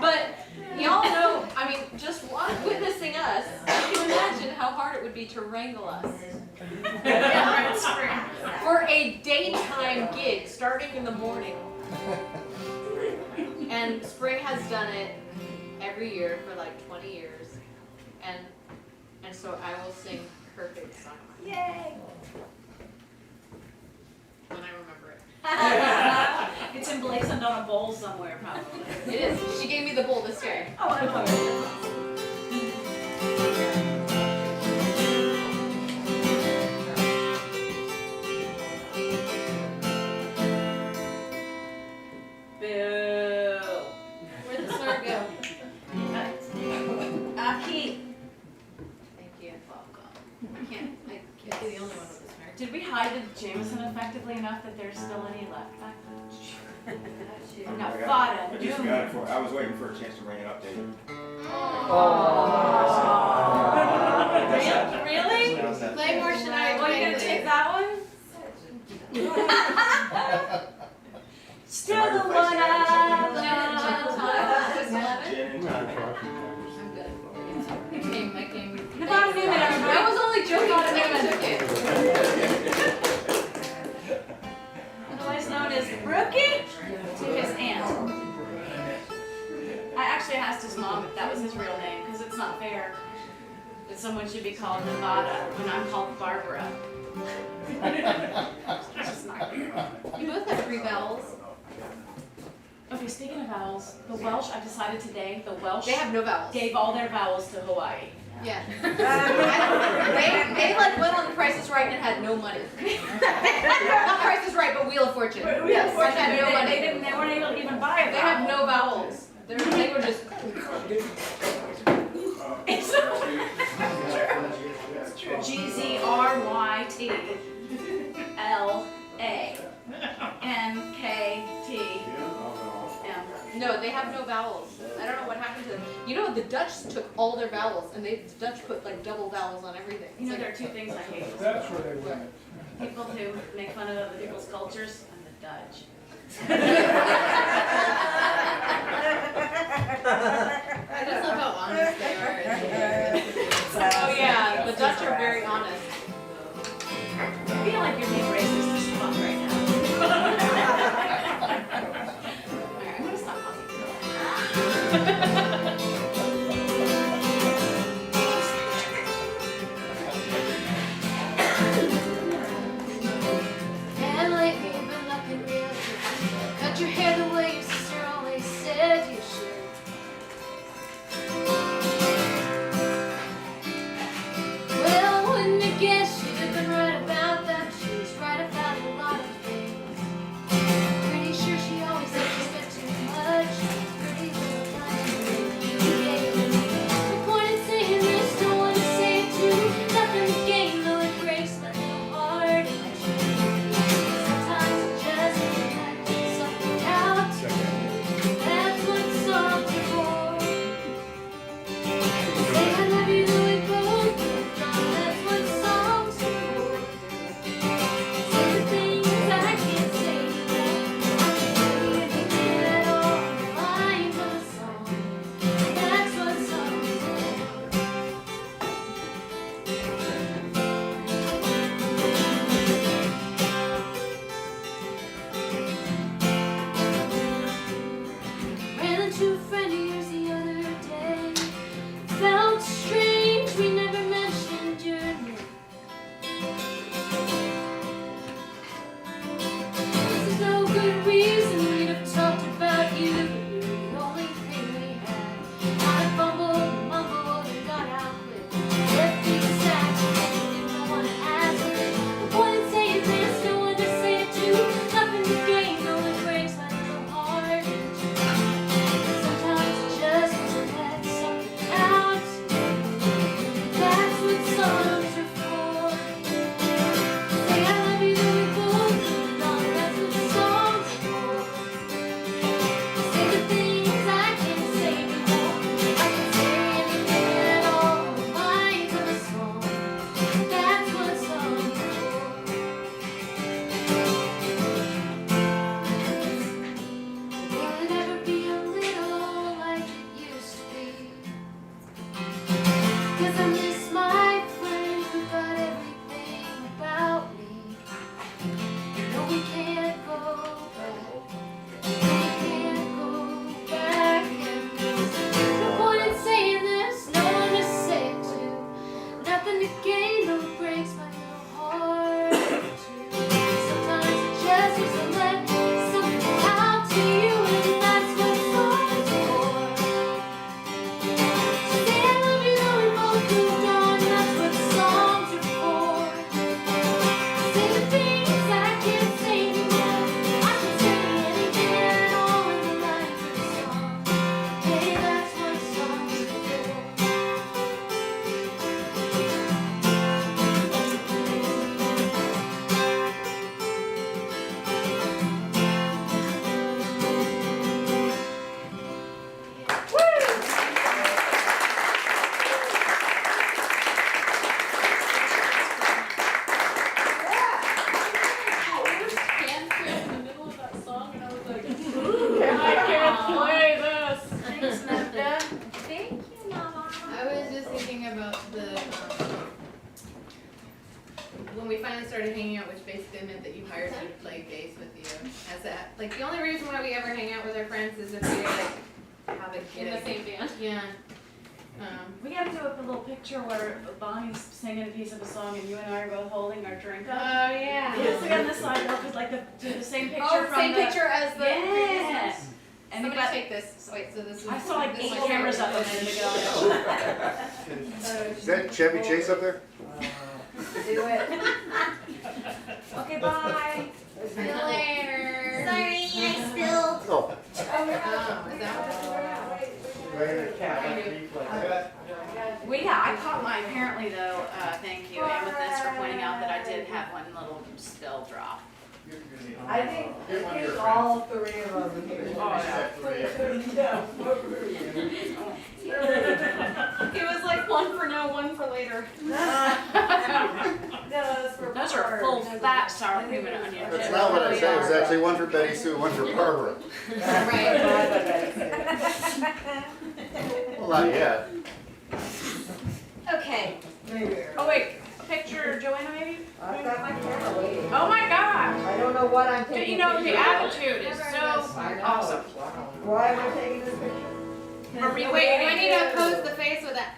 But y'all know, I mean, just witnessing us, you can imagine how hard it would be to wrangle us. For a daytime gig starting in the morning. And Spring has done it every year for like 20 years. And so I will sing her favorite song. Yay! When I remember it. It's emblazoned on a bowl somewhere, probably. It is. She gave me the bowl this year. Oh, I love it. Boo. Where'd the snort go? Keith. Thank you. Welcome. I can't be the only one with this marriage. Did we hide the Jameson effectively enough that there's still any left back there? Nevada. I just got it for, I was waiting for a chance to bring it up to you. Really? Play more Shania Well, you Twain, gonna please. take that one? Still the one I love. Gin and tonic. I'm good. I came. Nevada Newman, I everybody. was only joking on Newman. Otherwise known as Brookie to his aunt. I actually asked his mom if that was his real name, because it's not fair that someone should be called Nevada when I'm called Barbara. It's just not fair. You both have 3 vowels. Okay, speaking of vowels, the Welsh, I've decided today, the Welsh They have no vowels. gave all their vowels to Hawaii. Yeah. They like went on The Price is Right Right and had no money. Not Price is Right, but Wheel of Fortune. Yes, Price had no money. they weren't able to even buy a They have vowel. no vowels. They were just. GZRYTLANKTM. No, they have no vowels. I don't know what happened to them. You know, the Dutch took all their vowels, and the Dutch put like double vowels on everything. You know, It's there are two things I hate. That's where they went. People who make fun of other people's cultures and the Dutch. I just love how honest they are. Oh yeah, the Dutch are very honest. I feel like you're being racist as fuck right now. Alright, I'm gonna stop And lately you've been looking real good. Cut your hair the way your sister always said you should. Well, wouldn't you guess she'd have been right about that? She was right about a lot of things. Pretty sure she always said she spent too much. Pretty little time. The point in saying this, don't want to say it too. Nothing to gain, though it breaks my little heart. Sometimes it just lets something out. That's what songs are for. Say I love you, though we both moved on. That's what songs are for. Say the things I can't say to them. I can say anything at all. The lines of a song. That's what songs are for. Ran into a friend of yours the other day. Felt strange, we never mentioned your name. There's no good reason we'd have talked about you. You're the only thing we had. I fumbled, mumbled, and got out quick. Left these sacks, didn't want to ask. The point in saying this, no one to say it to. Nothing to gain, no it breaks my little heart. Sometimes it just wants to let something out. That's what songs are for. Say I love you, though we both moved on. That's what songs are for. Say the things I can't say before. I can say anything at all. The lines of a song. That's what songs are for. Will it ever be a little like it used to be? 'Cause I miss my friend who got everything about me. No, we can't go back. No, we can't go back. And there's no point in saying this, no one to say it to. Nothing to gain, no it breaks my little heart too. Sometimes it just needs to let something out to you, and that's what songs are for. Say I love you, though we both moved on. That's what songs are for. Say the things I can't say anymore. I can say anything at all in the lines of a song. Hey, that's what songs are for. Thanks, Nanda. Thank you, Mama. I was just thinking about when we finally started hanging out, which basically meant that you hired me to play bass with you. As that, like, the only reason why we ever hang out with our friends is if we like have a In the gig. same band. Yeah. We gotta do a little picture where Bonnie's singing a piece of a song and you and I are both holding our drink Oh up. yeah. Yes, we on this side, because like the same picture Oh, from same the. picture as the Yeah. And we Somebody got, take this. Wait, so this is. I saw like this 8 is- cameras up a minute ago. Is that Chevy Chase up there? Do it. bye. See you later. Sorry, I spilled. Oh, Is that I caught my, apparently though, thank you, Amethyst, for pointing out that I did have one little spill drop. I think all three of them here. It was like one for now, one what? Later. Those are full fat sour cream and onion chips. that's not what I said. It was actually one for Betty Sue, one for Barbara. Well, not yet. Okay. Oh wait, a picture of Joanna maybe? I've got my camera waiting. Oh my gosh! I don't know what I'm Do taking. you know the pictures of. attitude is so awesome. Why am I taking this picture? Are we Wait, waiting? we need to pose the face with that.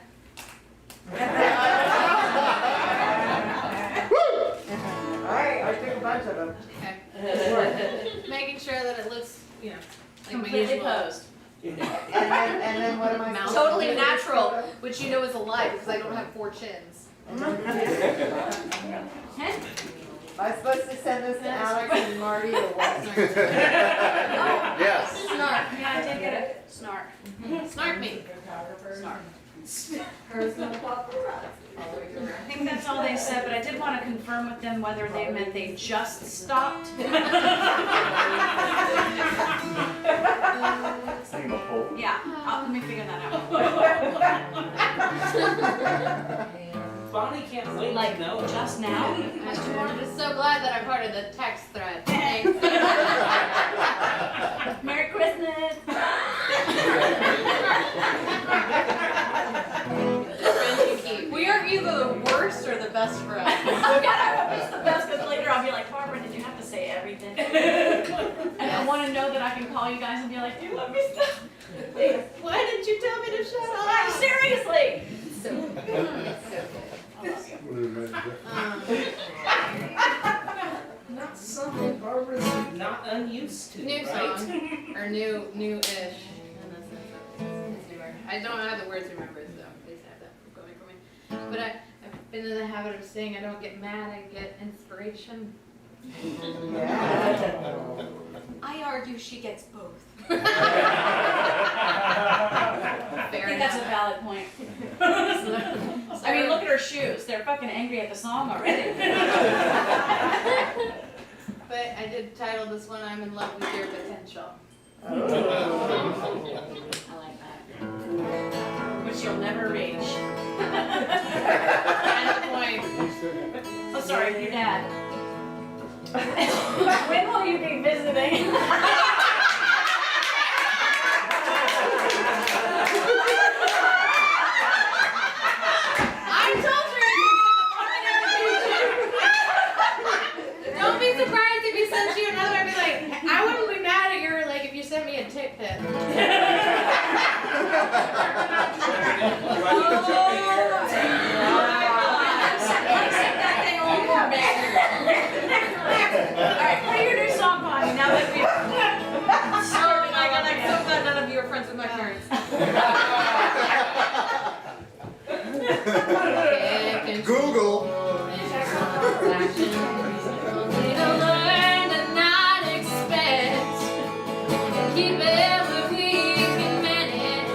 Alright, I took a bunch of them. Making sure that it looks, you know, like my Completely usual. posed. And then what am I? supposed to Totally do? natural, which you know is a lie because I don't have 4 chins. Am I supposed to send this to Alex and Marty or what? Yes. Snark. Yeah, I did get it. Snark. Snark me. Snark. Personal paparazzi. I think that's all they said, but I did want to confirm with them whether they meant they just stopped. Yeah, let me figure that out. Bonnie can't wait Like, to know. just now? I'm just so glad that I'm part of the text thread. Thanks. Merry Christmas! We are either the worst or the best friends. Oh God, I hope it's the best, because later I'll be like, Barbara, did you have to say everything? And I want to know that I can call you guys and be like, do you love me still? Why didn't you tell me to shut Like, up? seriously! So Not something Barbara's not unused to, new right? song or new-ish. I don't have the words remembered, so please have that going for me. But I've been in the habit of saying I don't get mad, I get inspiration. I argue she gets both. I think that's a valid point. I mean, look at her shoes. They're fucking angry at the song already. But I did title this one, I'm in love with your potential. I like that. Which you'll never reach. Kind of the point. Oh, sorry, your dad. When will you be visiting? I told her don't be surprised if he sends you another. I'd be like, I wouldn't be mad at your like if you sent me a tit pic. Alright, play your new song, Bonnie, now that we've Oh my god, I'm so glad none of you are friends with my parents. Google. Need to learn to not expect. Keep it where we can manage. So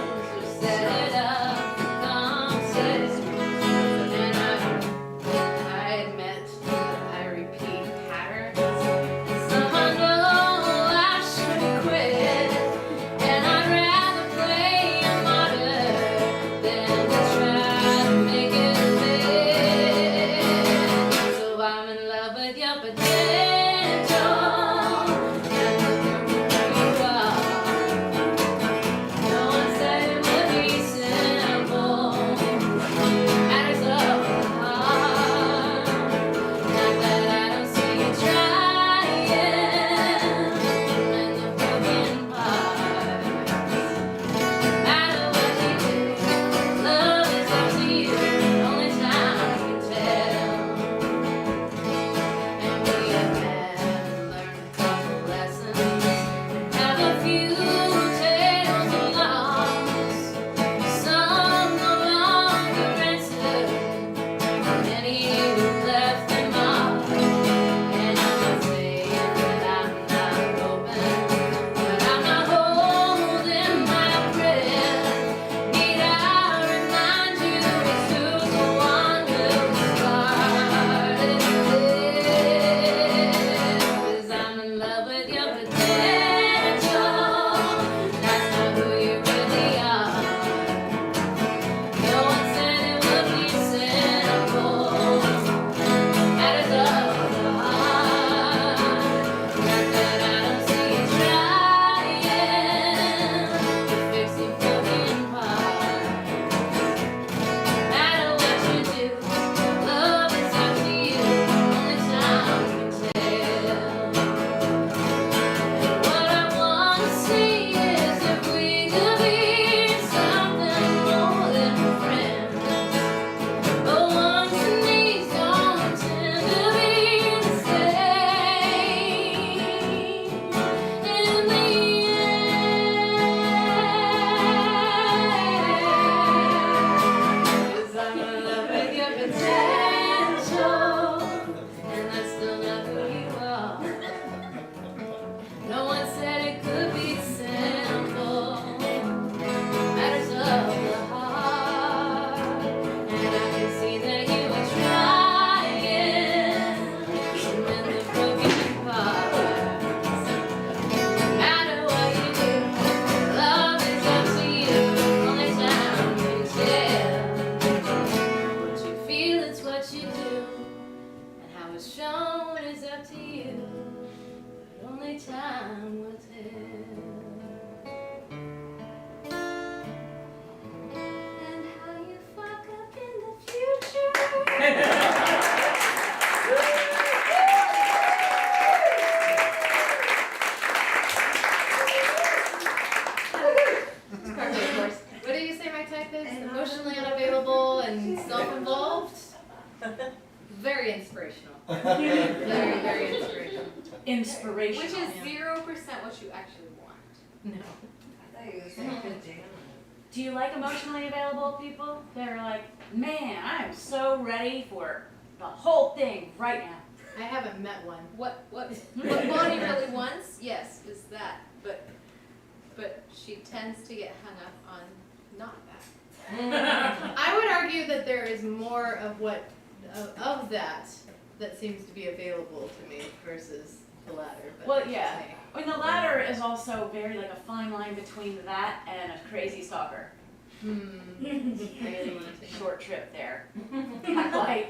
set it up, come was shown is up to you. Only time will tell. And how you fuck up in the future. What do you say my type is? Emotionally unavailable and self-involved? Very inspirational. Very, very inspirational. Inspirational. Which is 0% what you actually want. No. I thought you were saying pajama. Do you like emotionally available people? They're like, man, I am so ready for the whole thing right now. I haven't met one. What Bonnie really wants, yes, is that. But she tends to get hung up on not that. I would argue that there is more of of that seems to be available to me versus the latter. But Well, that's yeah. just me. I mean, the latter is also very like a fine line between that and a crazy stalker. Really short trip there. Not quite.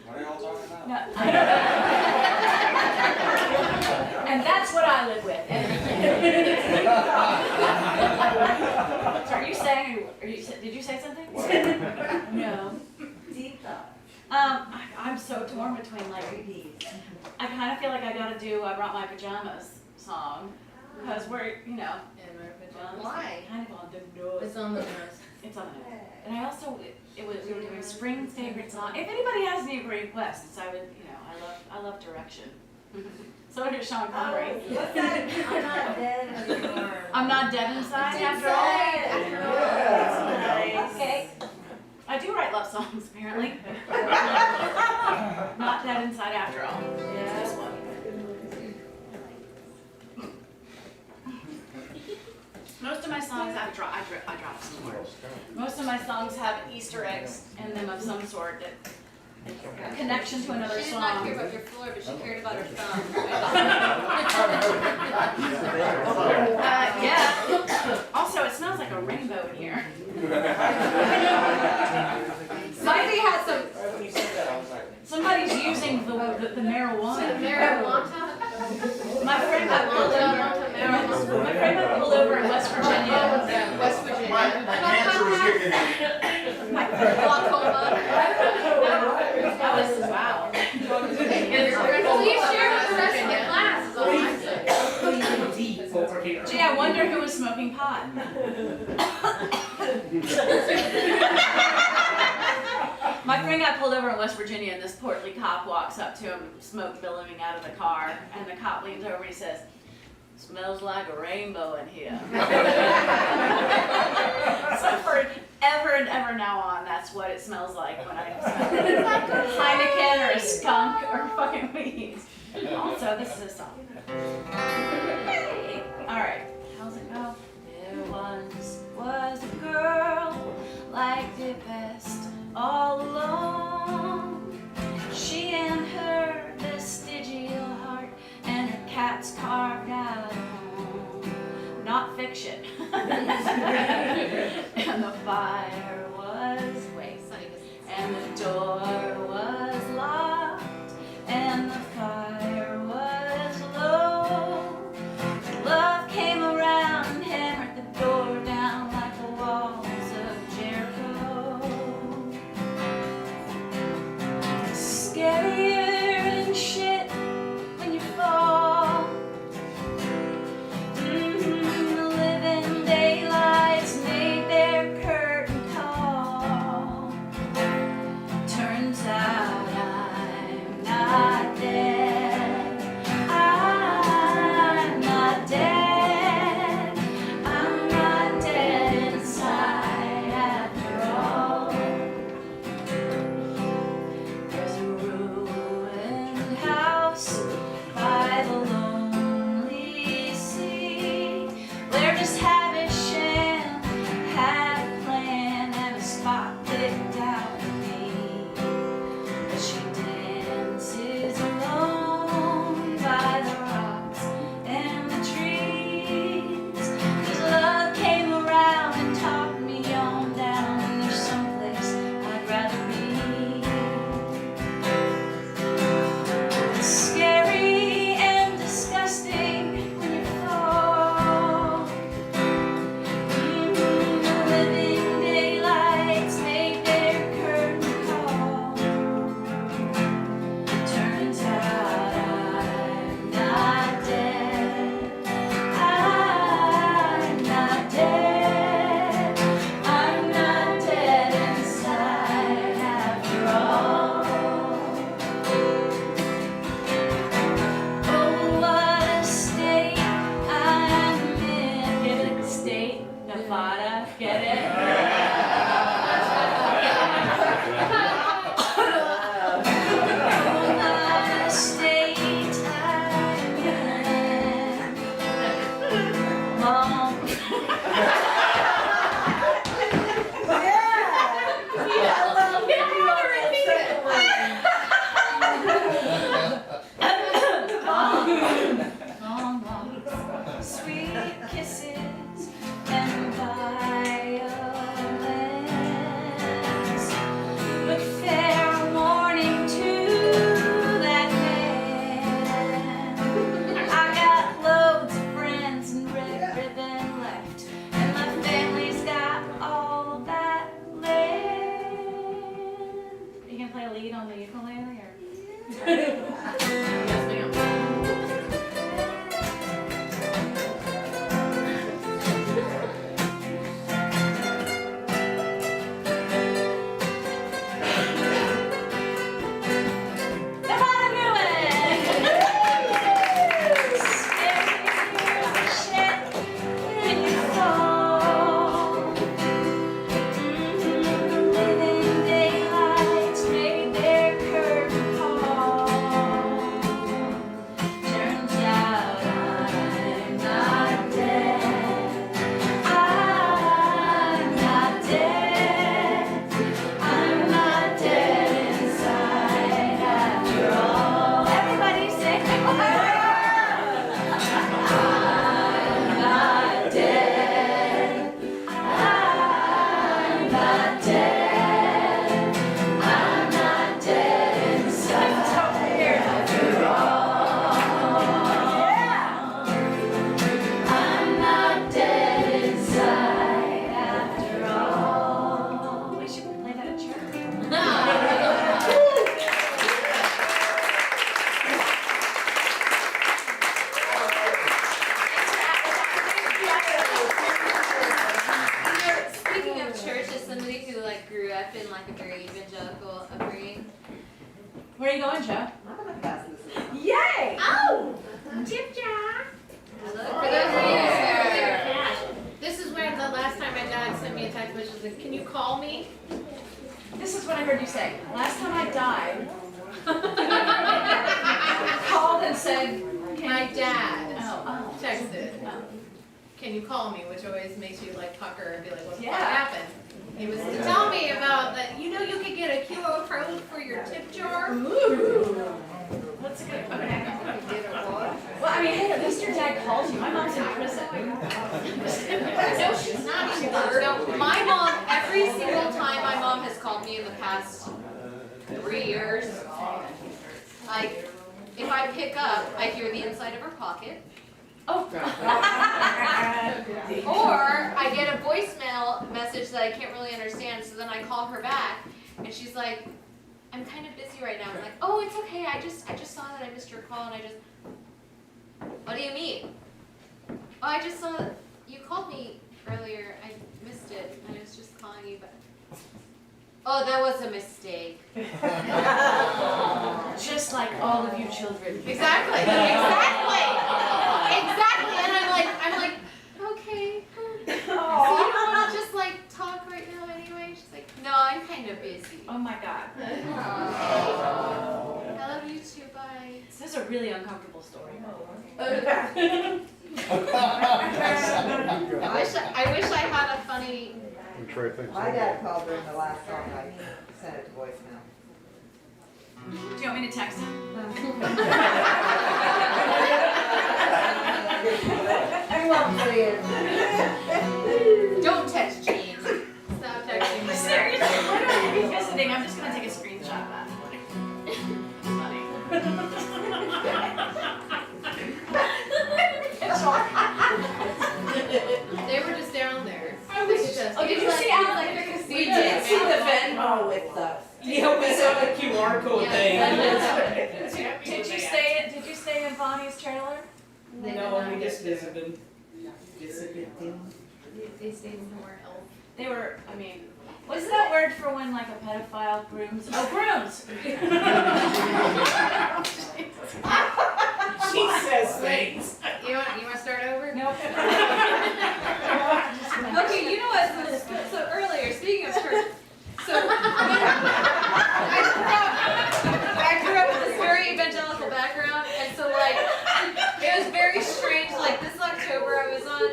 What are y'all talking about? No, and that's what I live with. So are you saying? Did you say something? No. Deep thought. I'm so torn between like. I kind of feel like I gotta do "I Brought My Pajamas" song because we're In my pajamas. Why? kind of on the nose. It's on the nose. It's on the nose. And I also we were doing spring's favorite song. If anybody has any requests, I would I love direction. So did Sean Connery. What's that? I'm not dead anymore. I'm not dead inside after all. After all. Nice. Okay. I do write love songs apparently. Not dead inside after all. Yeah. This one. Most of my songs have I dropped some words. Most of my songs have Easter eggs in them of some sort that a connection to another She did not song. care about your floor, but she cared about her thumb. Yeah. Also, it smells like a rainbow in here. Somebody had some Somebody's using the marijuana. marijuana. My friend got pulled over. My friend got pulled over in West Virginia. West Virginia. My cancer was kicking in. Glaucoma. Oh, this is wow. Please share with the rest of the class, is all I'm saying. Deep over here. Gee, I wonder who was smoking pot. My friend got pulled over in West Virginia, and this portly cop walks up to him, smoke billowing out of the car, and the cop leans over and he says, "Smells like a rainbow in here." So forever and ever now on, that's what it smells like when I smell Heineken or a skunk or fucking weed. Also, this is a song. All right, how's it go? There once was a girl, liked it best all alone. She and her vestigial heart and her cat's carved out home. Not fiction. And the fire was and the door was locked, and the fire was low. Love came around and hammered the door down like the walls of Jericho. Scarier than shit when you fall. The living daylights made their curtain call. dead. I'm not dead inside after all. I'm not dead inside after all. We should play that at church. Speaking of church, as somebody who like grew up in like a very evangelical upbringing. Where are you going, Joe? I'm gonna pass this around. Yay! Oh, tip jar. For those of you who This is where the last time my dad sent me a text message said, "Can you call me?" This is what I heard you say. Last time I died, called and said, My dad oh, texted, "Can you call me?" Which always makes you like pucker and be like, "What the fuck Yeah. happened?" He was to tell me about that. You know, you could get a QR code for your tip jar. That's a good. Okay. Well, I mean, hey, at least your dad called you. My mom's in prison. No, she's not. She's not. No, my mom, every single time my mom has called me in the past 3 years, like, if I pick up, I hear the inside of her pocket. Oh. Or I get a voicemail message that I can't really understand, so then I call her back, and she's like, "I'm kind of busy right now." I'm like, "Oh, it's okay. I just saw that I missed your call, and I just." "What do you mean?" "Oh, I just saw that you called me earlier. I missed it. I was just calling you back." "Oh, that was a mistake." Just like all of you children. Exactly. Exactly. And I'm like, okay. So you don't want to just like talk right now anyway? She's like, "No, I'm kind of busy." Oh my God. I love you too. Bye. This is a really uncomfortable story. I wish I had a funny. We try things. My dad called during the last song, I sent it to voicemail. Do you want me to text him? I won't say it. Don't text Jean. Stop texting me. Seriously, why do I have to be visiting? I'm just gonna take a screenshot of that. They were just down there. Oh, did you see Alex? We did see the Venmo with the. Yeah, we saw the QR code Yeah. thing. Did you stay in Bonnie's trailer? No, we just visited. They stayed somewhere else. They were, I mean, what's that word for when like a pedophile grooms? Oh, grooms! She says things. You want to start over? Nope. Okay, you know what? So earlier, speaking of church, so I grew up with this very evangelical background, and so like it was very strange. Like this October, I was on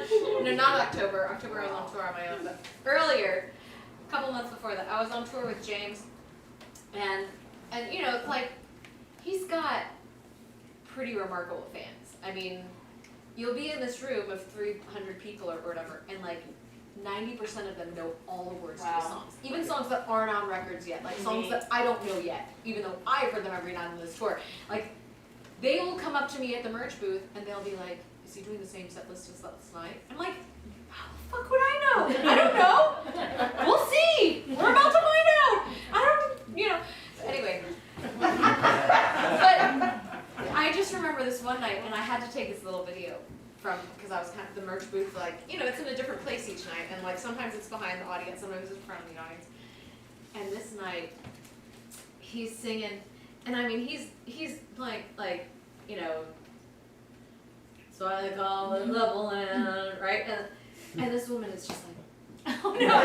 not October. October I was on tour on my own, but earlier, a couple months before that, I was on tour with James, and you know, it's like he's got pretty remarkable fans. I mean, you'll be in this room of 300 people or whatever, and like 90% of them know all the words to the songs. Even songs that aren't on records yet, like songs that I don't know yet, even though I've heard them every night on this tour. Like, they will come up to me at the merch booth and they'll be like, "Is he doing the same set list as last night?" I'm like, "How the fuck would I know? I don't know. We'll see. We're about to find out. I don't, you know." So anyway. But I just remember this one night, and I had to take this little video because I was kind of the merch booth, like, you know, it's in a different place each night, and like sometimes it's behind the audience, sometimes it's in front of the audience. And this night, he's singing, and I mean, he's playing like, you know, "So I call it level and," right? And this woman is just like, "Oh no!"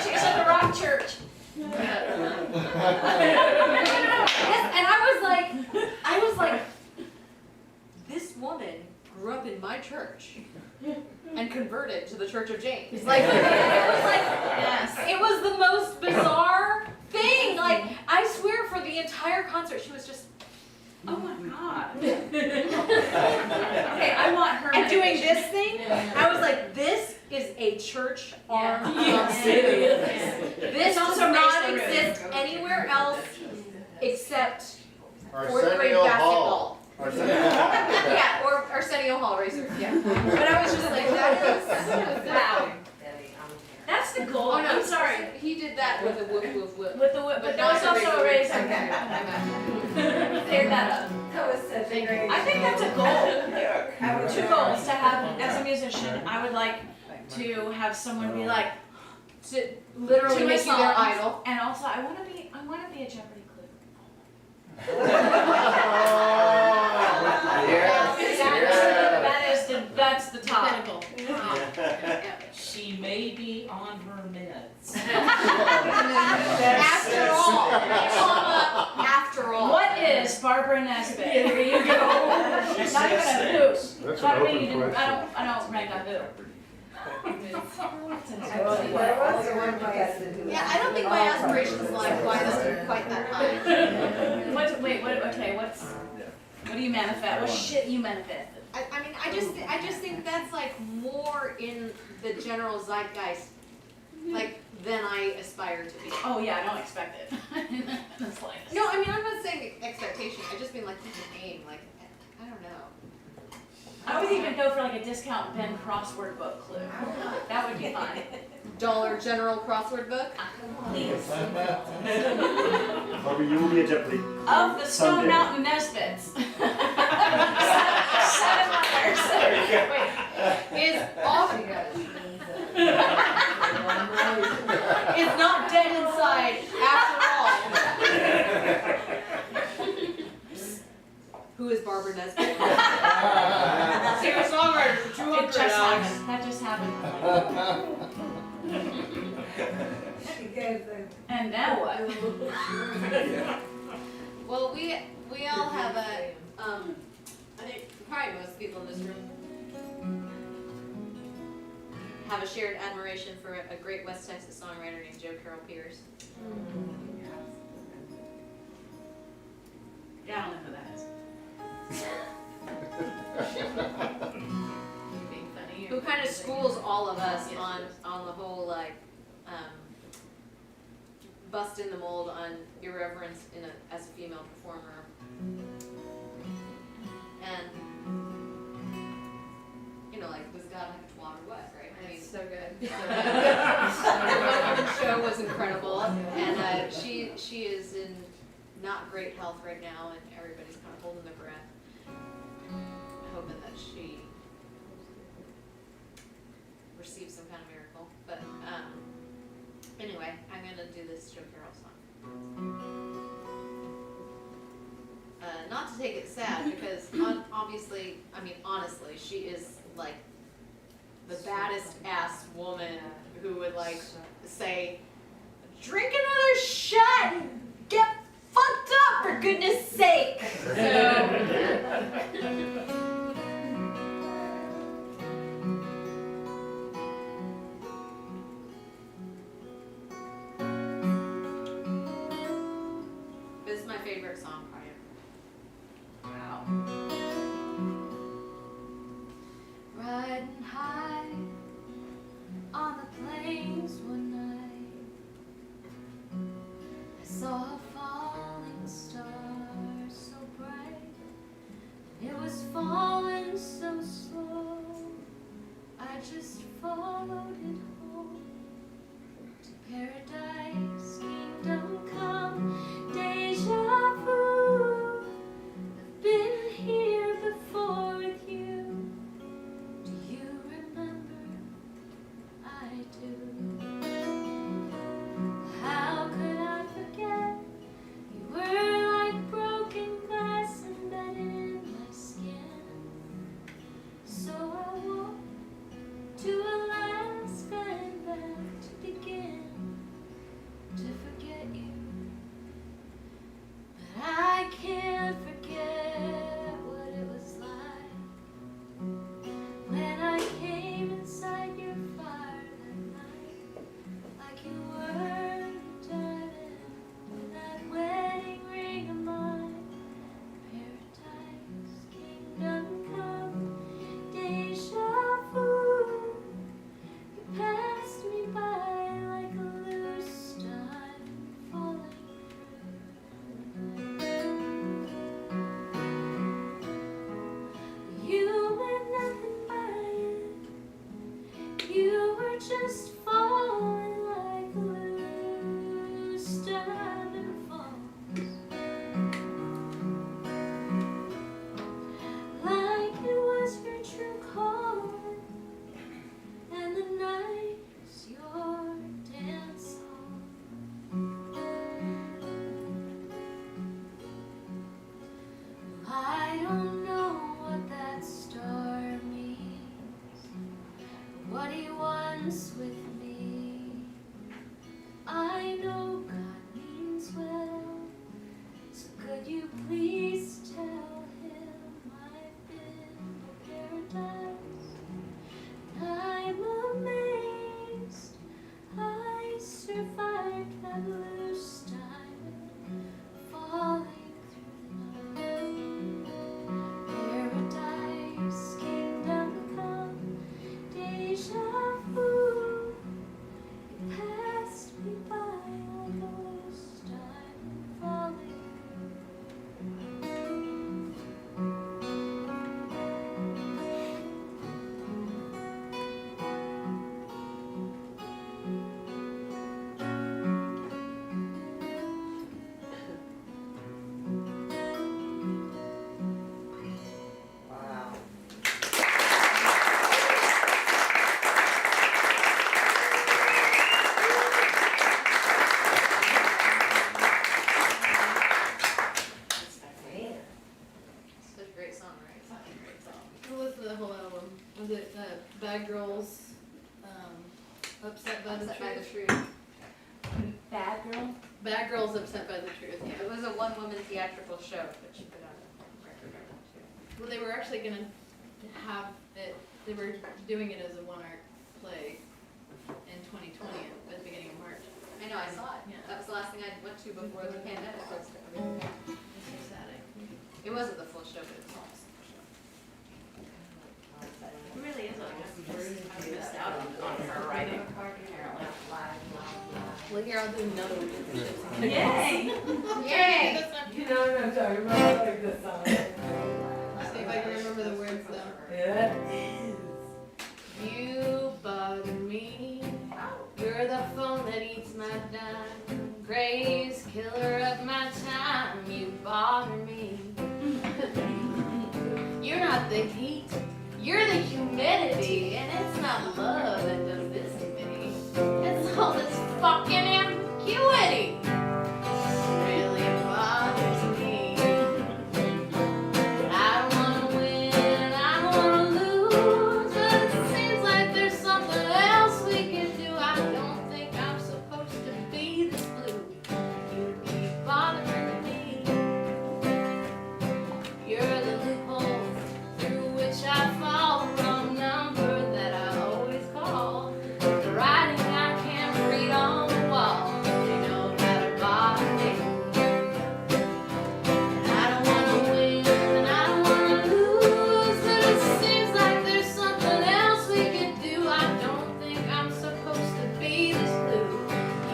She's at the wrong church. Yes, and I was like, this woman grew up in my church and converted to the Church of James. Like, it was like, Yes. it was the most bizarre thing. Like, I swear for the entire concert, she was just, Oh my god. Okay, I want her. And doing medication. this thing, I was like, this is a church arm. Yes, it is. This does also not raised the exist anywhere else except fourth grade Arsenio basketball. Hall. Arsenio Hall. Yeah, or Arsenio Hall Racer, yeah. But I was just like, that is, wow. That's the goal. Oh no, I'm sorry. He did that with a whoop whoop whoop. With the whip, but that was not also a raise. Okay, Okay. my bad. Clear that up. That was such a great. I think that's a goal. Two goals to have as a musician. I would like to have someone be like, To literally To make my you their songs. idol. and also I want to be a Jeopardy clue. Yes, yes. That's the top. Pinnacle. She may be on her meds. After all, comma, after all. What is Barbara Nesbitt? There you go. Not even a who. That's an Not open even, question. I don't rank a who. Where was the one question? Yeah, I don't think my aspirations lie quite that high. What do you manifest? What shit you manifested? I mean, I just think that's like more in the general zeitgeist, like, than I aspire to be. Oh yeah, I don't expect it. That's like. No, I mean, I'm not saying expectation. I just mean like the name, like, I don't know. I would even go for like a discount Ben crossword book clue. That would be fun. Dollar General crossword book. Please. Barbara, you will be a Jeopardy. Of the Stone Someday. Mountain Nesbits. 7 letters. Is off. It's not dead inside after all. Who is Barbara Nesbitt? Singer-songwriter for It 200 just happened. That just happened. And now what? Well, we all have a I think probably most people in this room have a shared admiration for a great West Texas songwriter named Joe Carroll Pierce. Yeah, I don't know who that is. Being funny. Who kind of schools all of us on the whole like busting the mold on irreverence as a female performer. And you know, like, was God like a twat or what, right? I mean, so good. The show was incredible, and she is in not great health right now, and everybody's kind of holding their breath, hoping that she receives some kind of miracle. But anyway, I'm gonna do this Joe Carroll song. Not to take it sad, because obviously, I mean, honestly, she is like the baddest ass woman who would like say, drink another shot and get fucked up for goodness sake. This is my favorite song by her. Wow. Riding high on the plains one night, I saw a falling star so bright. It was falling so slow, I just followed it home to paradise, kingdom come, deja vu. truth. Bad girl? Bad girl's upset by the truth, yeah. It was a one-woman theatrical show, but she put out a record of it too. Well, they were actually gonna have it, they were doing it as a one-art play in 2020, at the beginning of March. I know, I saw it. Yeah. That was the last thing I went to before the pandemic was. It's so sad, It wasn't the full show, but it was almost the full show. It really is like I missed out on her writing, apparently. Well, here, I'll do another one. Yay! Yay! You know what I'm talking about, I like this song. See if I can remember the words though. Yeah. You bother me. You're the phone that eats my dime. Craze killer of my time. You bother me. You're not the heat. You're the humidity. And it's not love that does this to me. It's all this fucking ambiguity. Really bothers me. I don't wanna win, I don't wanna lose, but it seems like there's something else we can do. I don't think I'm supposed to be this blue. You keep bothering me. You're the loophole through which I fall. Wrong number that I always call. The writing I can't read on the wall. You know how to bother me. I don't wanna win and I don't wanna lose, but it seems like there's something else we can do. I don't think I'm supposed to be this blue.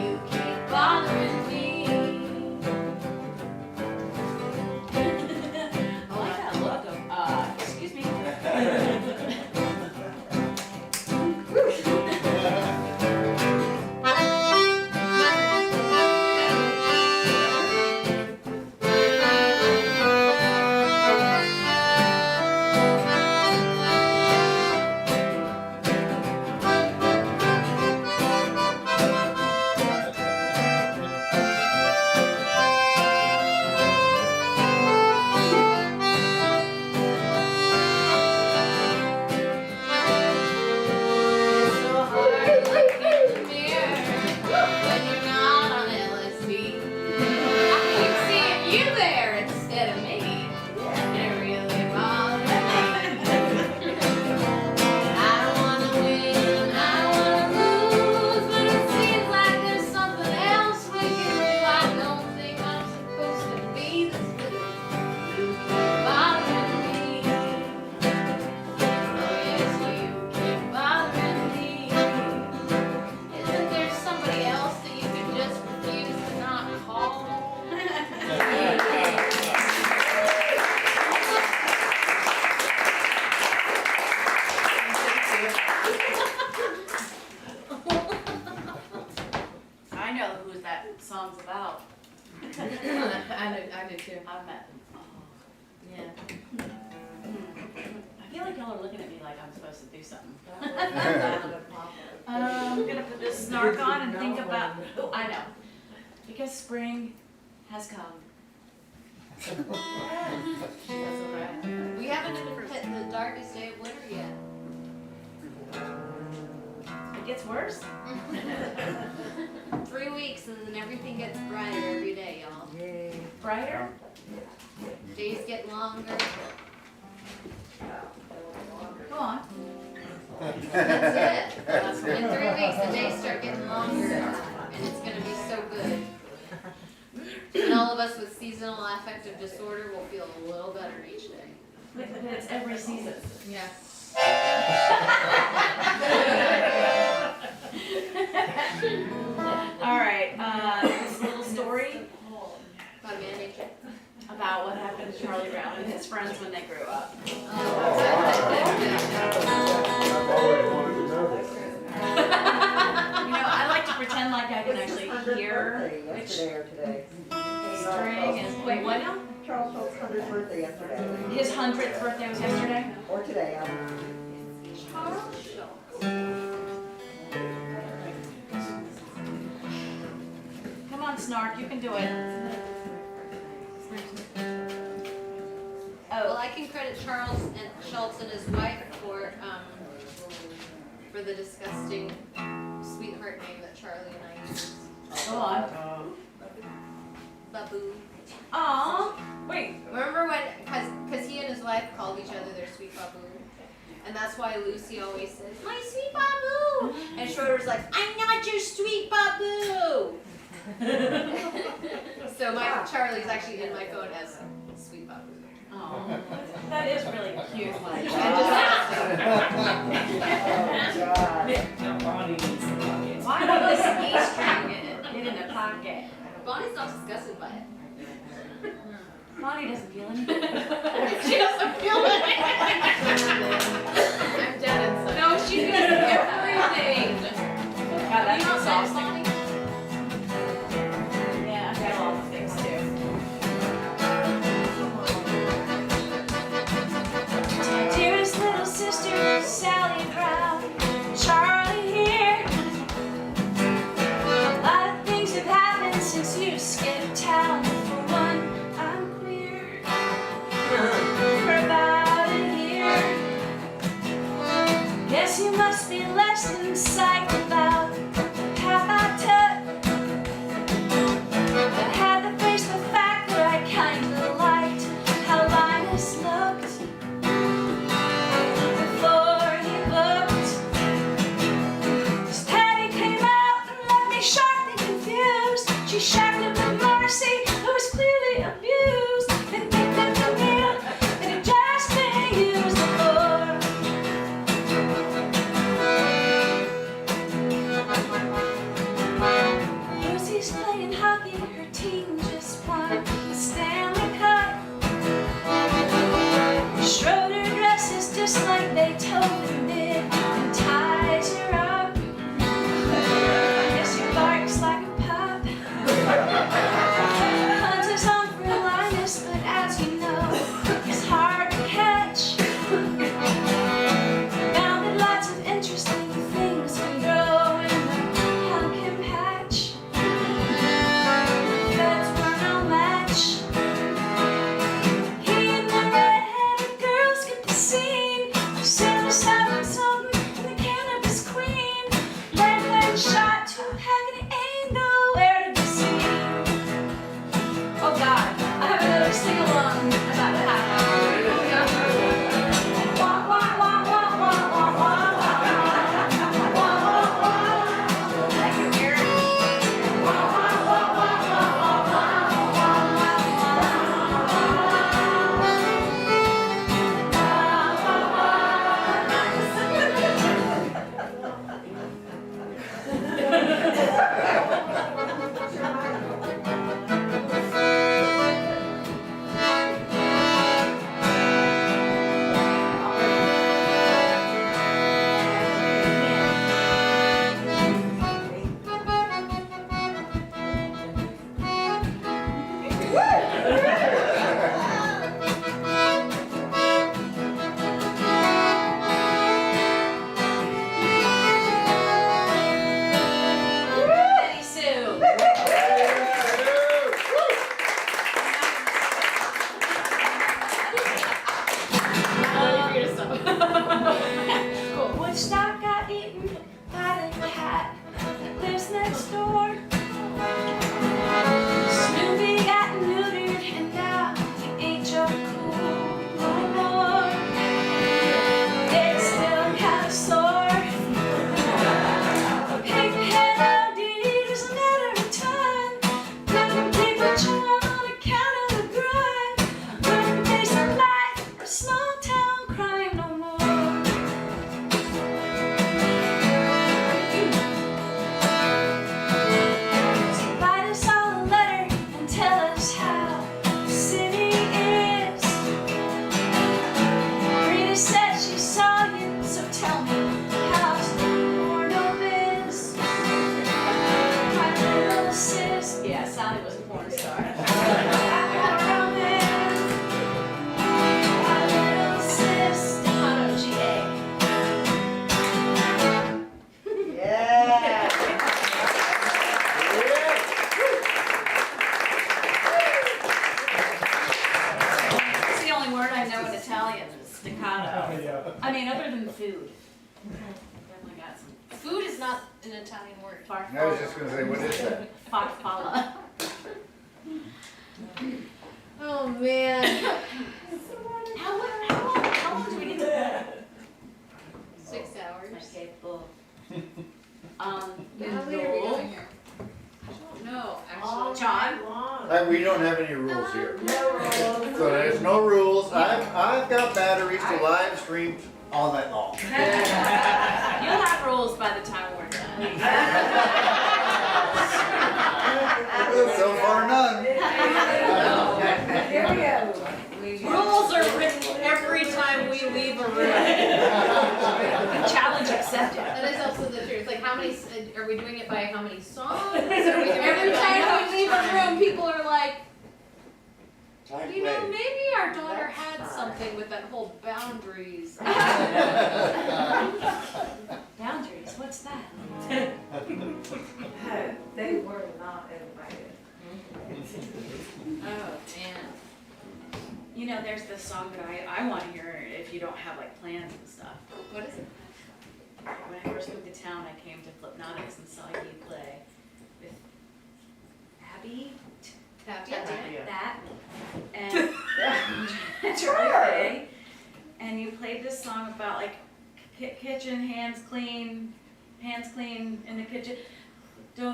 You keep bothering me. I like that look of, excuse me. It's so hard to look in the mirror when you're not on LSD. I keep seeing you there instead of me. It really bothers me. I don't wanna win, I don't wanna lose, but it seems like there's something else we can do. I don't think I'm supposed to be this blue. You keep bothering me. Oh yes, you keep bothering me. Isn't there somebody else that you could just refuse to not call? I know who that song's about. I do too. I've met. Yeah. I feel like y'all are looking at me like I'm supposed to do something. I'm gonna put this snark on and think about, oh, I know. Because spring has come. We haven't even hit the darkest day of winter yet. It gets worse? 3 weeks and then everything gets brighter every day, y'all. Yay. Brighter? Days get longer. Go on. That's it. In 3 weeks, the days start getting longer and it's gonna be so good. And all of us with seasonal affective disorder will feel a little better each day. But it's every season. Yeah. All right, this little story About a man named Jay. about what happened to Charlie Brown and his friends when they grew up. I've always wanted to know this. You know, I like to pretend like I can actually hear which Yesterday or today. string is, wait, what now? Charles Schultz's 100th birthday yesterday, His 100th birthday was yesterday? or today, I don't know. Come on, Snark, you can do it. Well, Oh, I can credit Charles and Schultz and his wife for the disgusting sweetheart sweetheart name that Charlie and I use. Go on. Babu. Aw. Wait. Remember when, cause he and his wife called each other their sweet Babu. And that's why Lucy always says, my sweet Babu. And Schroeder's like, I'm not your sweet Babu. So my Charlie's actually in my phone as sweet Babu. Oh, that is really cute. Now Bonnie needs the bucket. Why not this E string get in the pocket? Bonnie's not disgusted by it. Bonnie doesn't feel anything. She doesn't feel it. I'm dead inside. No, she feels everything. God, that's You not nice, exhausting. Bonnie? Yeah, I feel all the things too. My dearest little sister, Sally Brown, Charlie here. A lot of things have happened since you skipped town. For one, I'm queer. For about a year. Guess you must be less than psyched about how I took. I had to face the fact that I kinda liked how Linus looked before he booked. His Patty came out and left me shocked and confused. She shacked him with Marcy, who was clearly abused, and picked up the meal that had just been used before. Lucy's playing hockey, her team just won the Stanley Cup. Schroeder dresses just like Beethoven did and ties her up. I guess he barks like a pup. Hunt is on for Linus, but as you know, he's hard to catch. Found that lots of interesting things can grow in the pumpkin patch. Feds were no match. He and the red-headed girl skipped the scene. Sarah Simon something and the cannabis queen. Then shot to a packet, ain't nowhere to be seen. Oh God, I have another sing-along about to happen. Wah, wah, wah, wah, wah, wah, wah, wah, wah, wah. Thank you, Eric. Wah, wah, wah, wah, wah, wah, Betty Sue. Woodstock got eaten by the cat that lives next door. Snoopy got neutered and now he ain't your cool no more. It's still kinda sore. Pighead OD doesn't matter a ton. Couldn't keep a job on account of the grind. Couldn't face the life of small town crime no more. So write us all a letter and tell us how the city is. Rita said she saw you, so tell me, how's the porno biz? My little sis, Yeah, Sally was a porn star. porno biz. My little sis, Staccato GA. Yeah. It's the only word I know in Italian is staccato. Yeah. I mean, other than food. Definitely got some. Food is not an Italian word. was just gonna say, what is that? Pajama. Oh man. How long do we need to 6 hours. Okay, cool. How many are we Noel. doing here? I don't know, actually. John? We don't have any rules here. No rules. So there's no rules. I've got batteries to live stream all night long. You'll have rules by the time we're done. So far, none. Here we go. Rules are written every time we leave a room. Challenge accepted. That is also the truth. It's like how many, are we doing it by how many songs? Are we doing every time we leave a room, people are like, you know, maybe our daughter had something with that whole boundaries. Boundaries, what's that? They were not invited. Oh, man. You know, there's this song that I want to hear if you don't have like plans and stuff. What is it? When I first moved to town, I came to Flipnotics and saw you play with Abby, Tap, that, and Charlie, and you played this song about like kitchen, hands clean in the kitchen.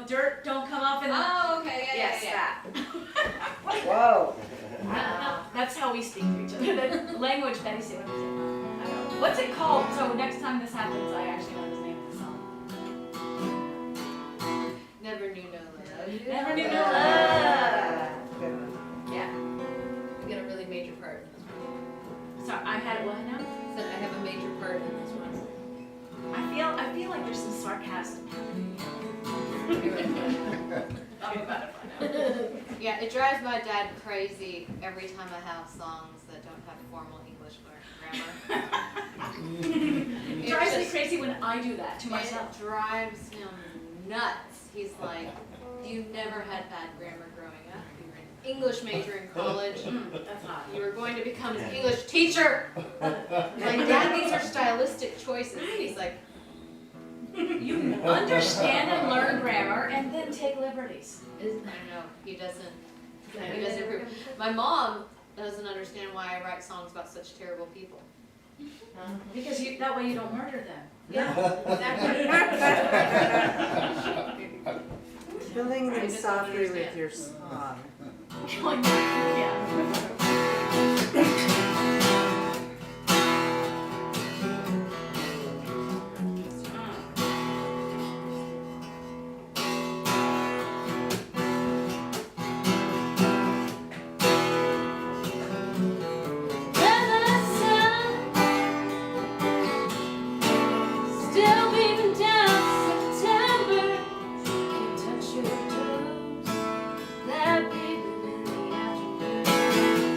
Dirt don't come off in the. Oh, okay, Yes, yeah. that. Whoa. That's how we speak to each other. The language Betty said. I don't know. What's it called? So next time this happens, I actually know the name of the song. Never knew no love. Never knew no love. Yeah. I get a really major part in this one. So I had what now? Said I have a major part in this one. I feel like there's some sarcasm happening. I'm about to find out. Yeah, it drives my dad crazy every time I have songs that don't have formal English grammar. It drives me crazy when I do that to myself. It drives him nuts. He's like, you never had bad grammar growing up. You were an English major in college. That's hot. You were going to become an English teacher. Like, Dad, these are stylistic choices. He's like, You understand and learn grammar and then take liberties. I don't know. He doesn't approve. My mom doesn't understand why I write songs about such terrible people. Because that way you don't murder them. Yeah, exactly. Filling I them just softly don't with your song. Still beating down September. Can touch your toes. That baby in the afternoon.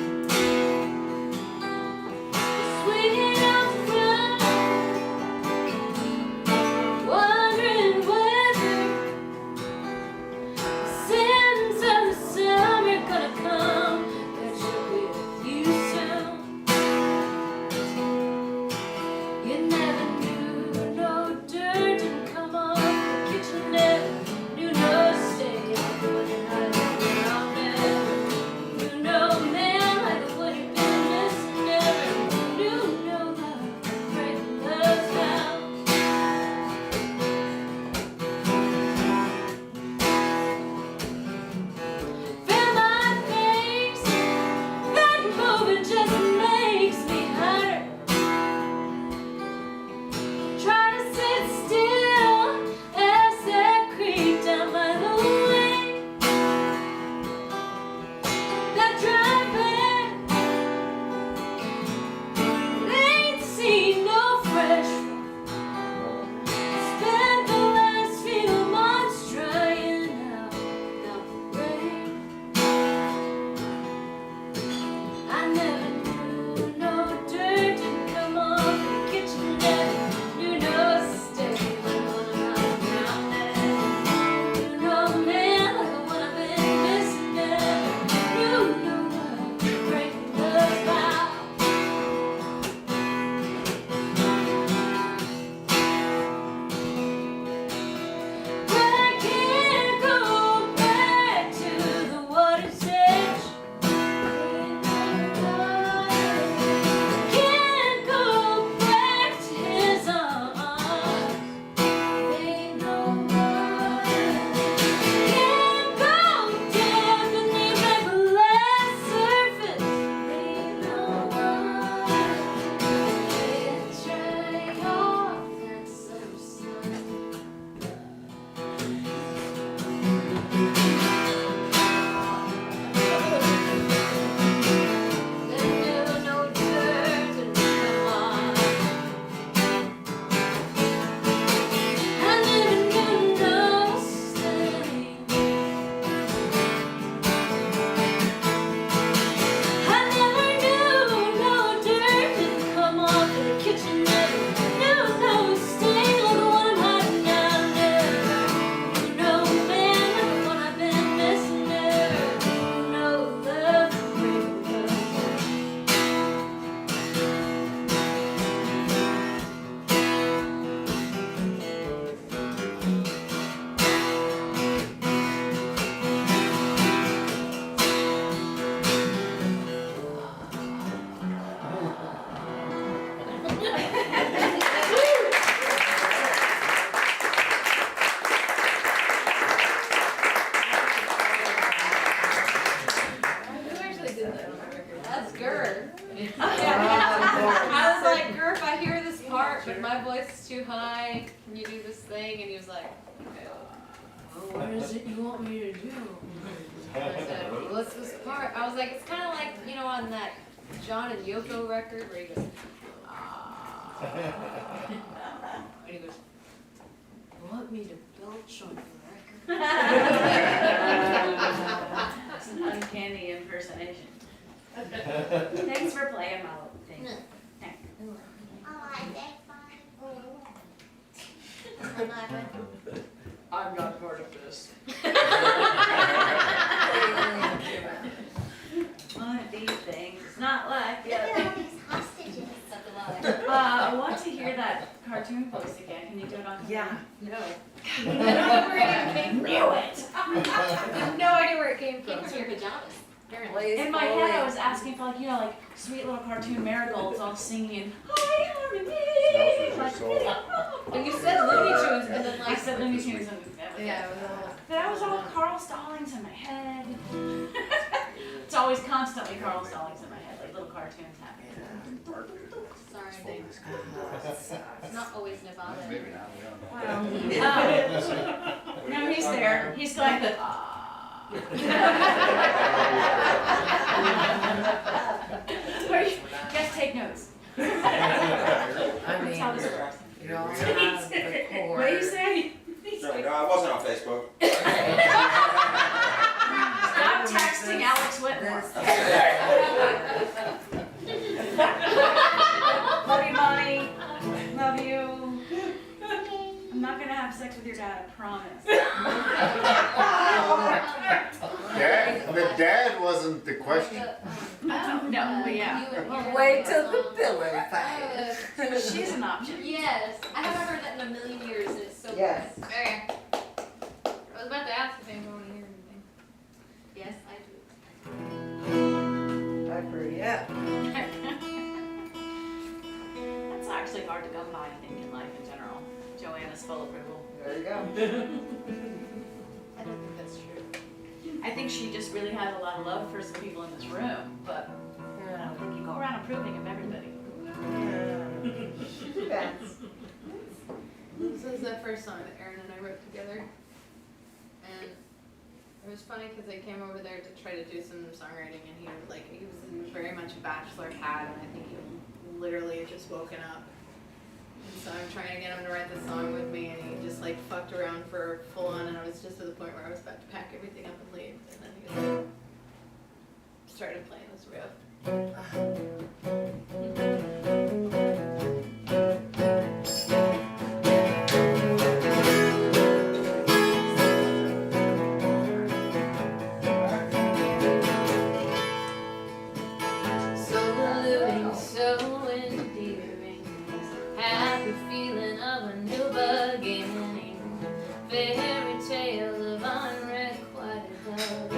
is it you want me to do? I said, well, what's this part? I was like, it's kind of like, you know, on that John and Yoko record where he goes, ah. And he goes, you want me to belch on your record? It's an uncanny impersonation. Thanks for playing my little thing. Thanks. I'm not part of this. One of these things is not like the Look other. at all these hostages. I want to hear that cartoon voice again. Can you do it on? Yeah. No. Knew it. No idea where it came from. Came from your pajamas, apparently. In my head, I was asking for like, you know, like sweet little cartoon marigolds all singing. Hi, Harmony. And you said Looney Tunes, and then I like, said Looney Tunes and yeah, it was all. that was all Carl Stallings in my head. It's always constantly Carl Stallings in my head, like little cartoons happening. Sorry, Dave. It's not always Nevada. Maybe not, we don't know. Wow. No, he's there. He's going the Guys, take notes. I That's how this works. you all have the core. What do you say? No, I wasn't on Facebook. Stop texting Alex Whitmore. Love you, Bonnie. Love you. I'm not gonna have sex with your dad, I promise. The dad wasn't the question. No, but yeah. Wait till the pillow fight. She's an option. Yes, I haven't heard that in a million years, and it's so Yes. good. Okay. I was about to ask if anyone wanted to hear anything. Yes, I do. I approve. Yeah. It's actually hard to come by, I think, in life in general. Joanna's full approval. There you go. I don't think that's true. I think she just really has a lot of love for some people in this room, but I don't think you go around approving of everybody. Depends. This is the first song that Aaron and I wrote together. And it was funny because I came over there to try to do some songwriting, and he was in very much a bachelor pad, and I think he literally had just woken up. And so I'm trying to get him to write the song with me, and he just like fucked around for full on, and I was just to the point where I was about to pack everything up and leave, and then he was like, started playing this riff. So living, so endearing, happy feeling of a new beginning, fairy tale of unrequited love.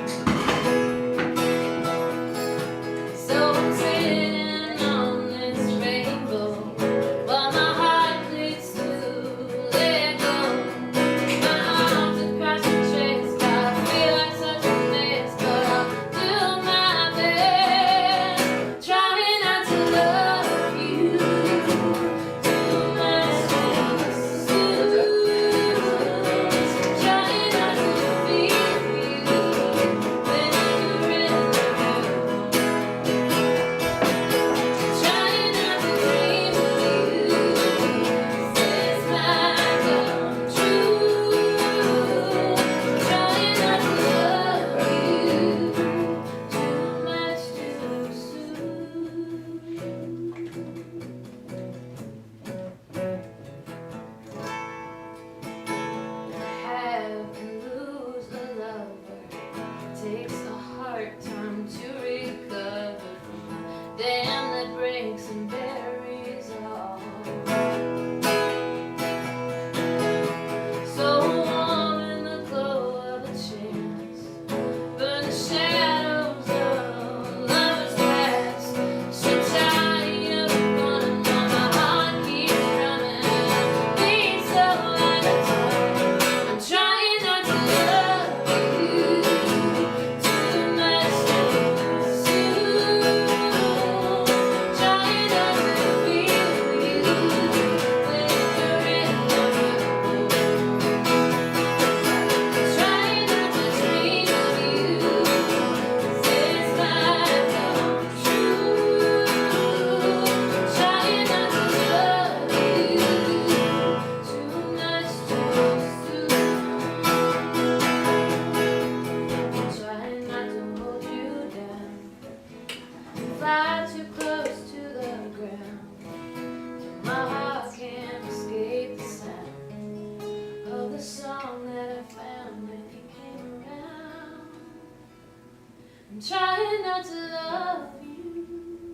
I'm trying not to love you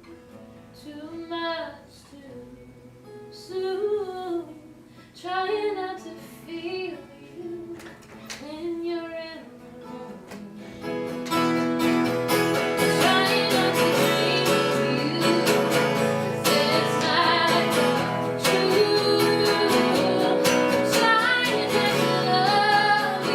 too much too soon. Trying not to feel you when you're in the room. Trying not to feel you 'cause it's not true. Trying not to love you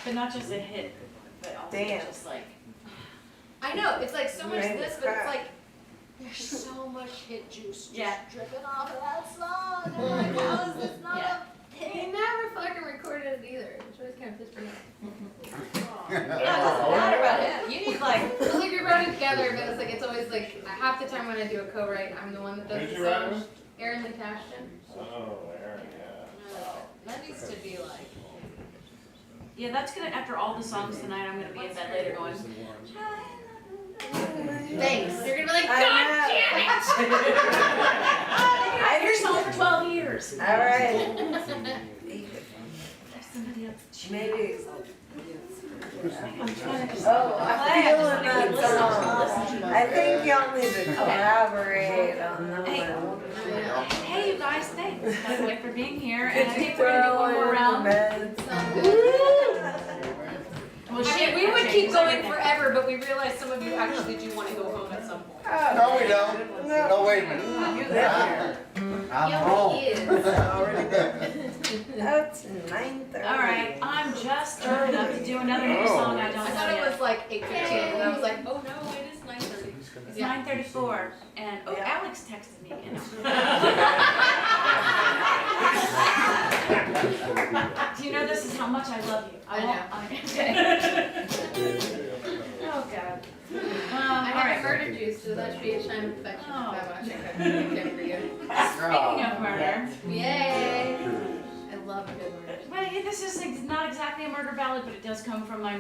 But not just a hit, but also Damn. just like, I know, it's like so much Made this, it but it's crack. like, there's so much hit juice just Yeah. dripping off of that song. And I'm like, how is this not Yeah. a hit? He never fucking recorded it either, which always kind of pissed me off. not about it. You need like, It's like we wrote it together, but it's like, it's always like, half the time when I do a co-write, I'm the one that does Who'd the you write song. with? Aaron Lee Ashton. Oh, there, yeah. That needs to be like, yeah, that's gonna, after all the songs tonight, I'm gonna be in bed later going, thanks. You're gonna be like, I God know. damn I have your song for 12 years. All right. There's somebody else. Maybe. I'm trying to just. Oh, I'm play. I just feeling wanna keep that song. listening to it. I think y'all need to collaborate on that Hey. one. Hey, you guys, thanks, by the way, for being here. And I Could you think we're gonna do one more throw in round. the meds? Well, I shit, mean, we would that keep changes going everything. forever, but we realized some of you actually do want to go home at some point. No, we don't. No, wait a minute. You live here. I'm Yeah, home. he is. Already there. That's 9:30. All right, I'm just stirred up to do another new song I don't I know thought it yet. was like 8:15, and I was like, oh no, it is 9:30. It's Yeah. 9:34, and oh, Yeah. Alex texted me. You know. Do you know this is how much I love you? I know. Okay. Oh God. I All haven't right. murdered you, so that should be a sign of affection Oh. by watching that for you. Speaking of murder, Yay! I love a good murder. well, yeah, this is not exactly a murder ballad, but it does come from my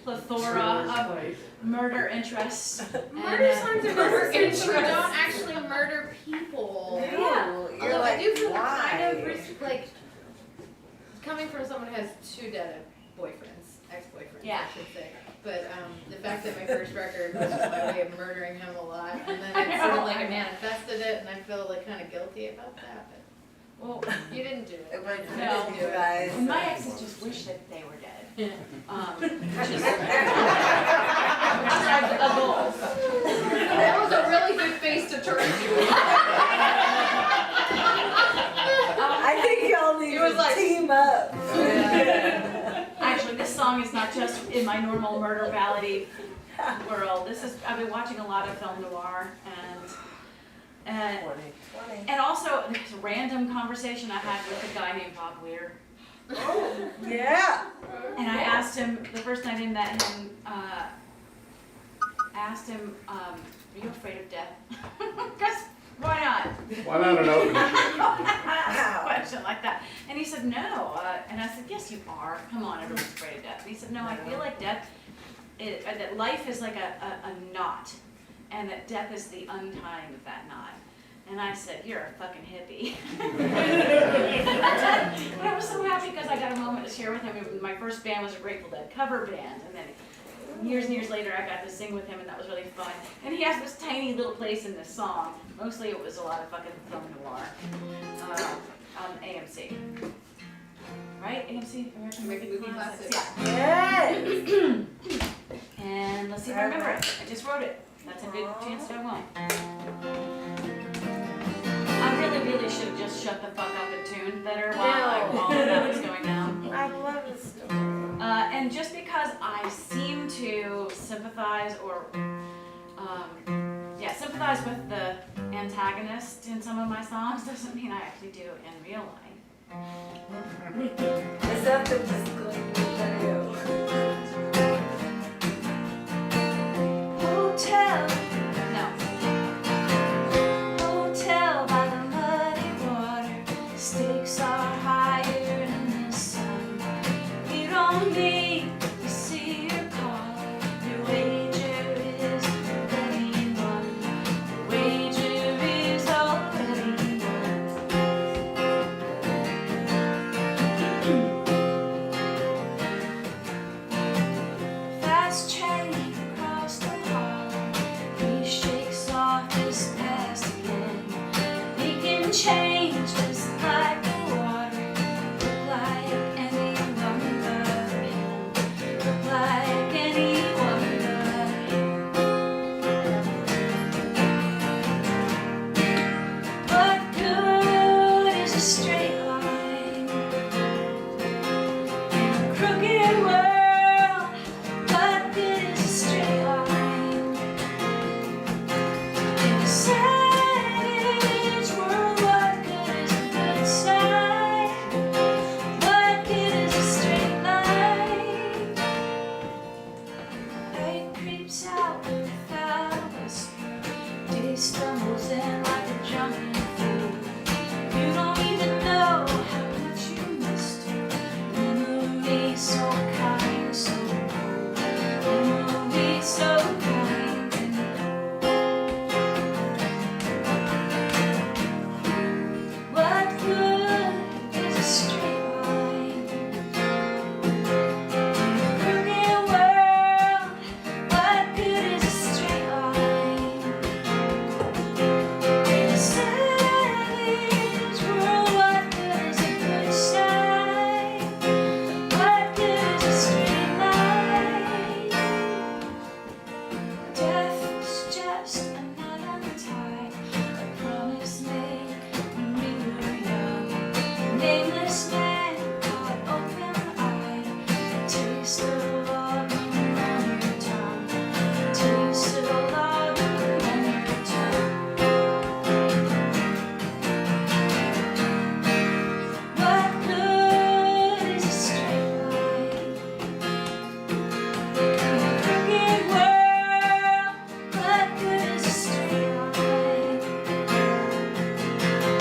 plethora of murder interests. Murder And, songs are murder interests. You don't actually murder people. Yeah. You're Although like, I do feel kind why? of like coming from someone who has 2 dead boyfriends, ex-boyfriends, Yeah. I should say. But the fact that my first record was just my way of murdering him a lot, and then I sort of like I manifested it, and I feel like kind of guilty about that. well, But you didn't do it. It was No. you guys. my exes just wish that they were dead. Which is a goal. That was a really good face to turn to. I think y'all need It was to like- team up. Actually, this song is not just in my normal murder ballady world. I've been watching a lot of film noir and also there's a random conversation I had with a guy named Bob Weir. Yeah. And I asked him, the first night I met him, asked him, are you afraid of death? Because why not? Why not an open Ask a question like that. And he said, no. And I said, yes, you are. Come on, everyone's afraid of death. And he said, no, I feel like death, that life is like a knot, and that death is the untying of that knot. And I said, you're a fucking hippie. But I was so happy because I got a moment to share with him. My first band was a Grateful Dead cover band, and then years and years later I got to sing with him, and that was really fun. And he has this tiny little place in this song. Mostly it was a lot of fucking film noir on AMC. right? AMC, American Movie Classics. Yeah. Yes. And let's see if I remember it. I just wrote it. That's a good chance that I won't. I really should have just shut the fuck up and tuned better while that was going down. I love this story. And just because I seem to sympathize or, sympathize with the antagonist in some of my songs doesn't mean I actually do in real life. Is that the disclaimer? Hotel, No. hotel by the muddy water. Stakes are higher in the sun. You don't need to see your caller. Your wager is already won. Your wager is already won. Fast train across the hall. He shakes off his past again. He can change just like the water. Look like anyone but him. Look like anyone but him. What good is a straight line in a crooked world? What good is a straight line in a savage world? What good is a good side? What good is a straight line? Night creeps out without a whisper. Day stumbles in like a jumping fool. You don't even know how much you missed her. Memory so kind, so cold. Memory so kind and cold. What good is a straight line in a crooked world? What good is a straight line in a savage world? What good is a good side? What good is a straight line? Death is just a knot untied, a promise made when we were young. A nameless man caught open-eyed, a taste of autumn on your tongue, a taste of autumn on your tongue. What good is a straight line in a crooked world? What good is a straight line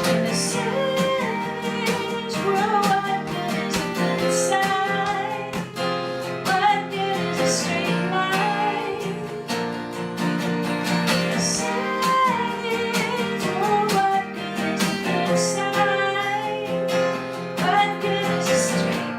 in a savage world? What good is a good side? What good is a straight line in a savage world? What good is a good side? What good is a straight line?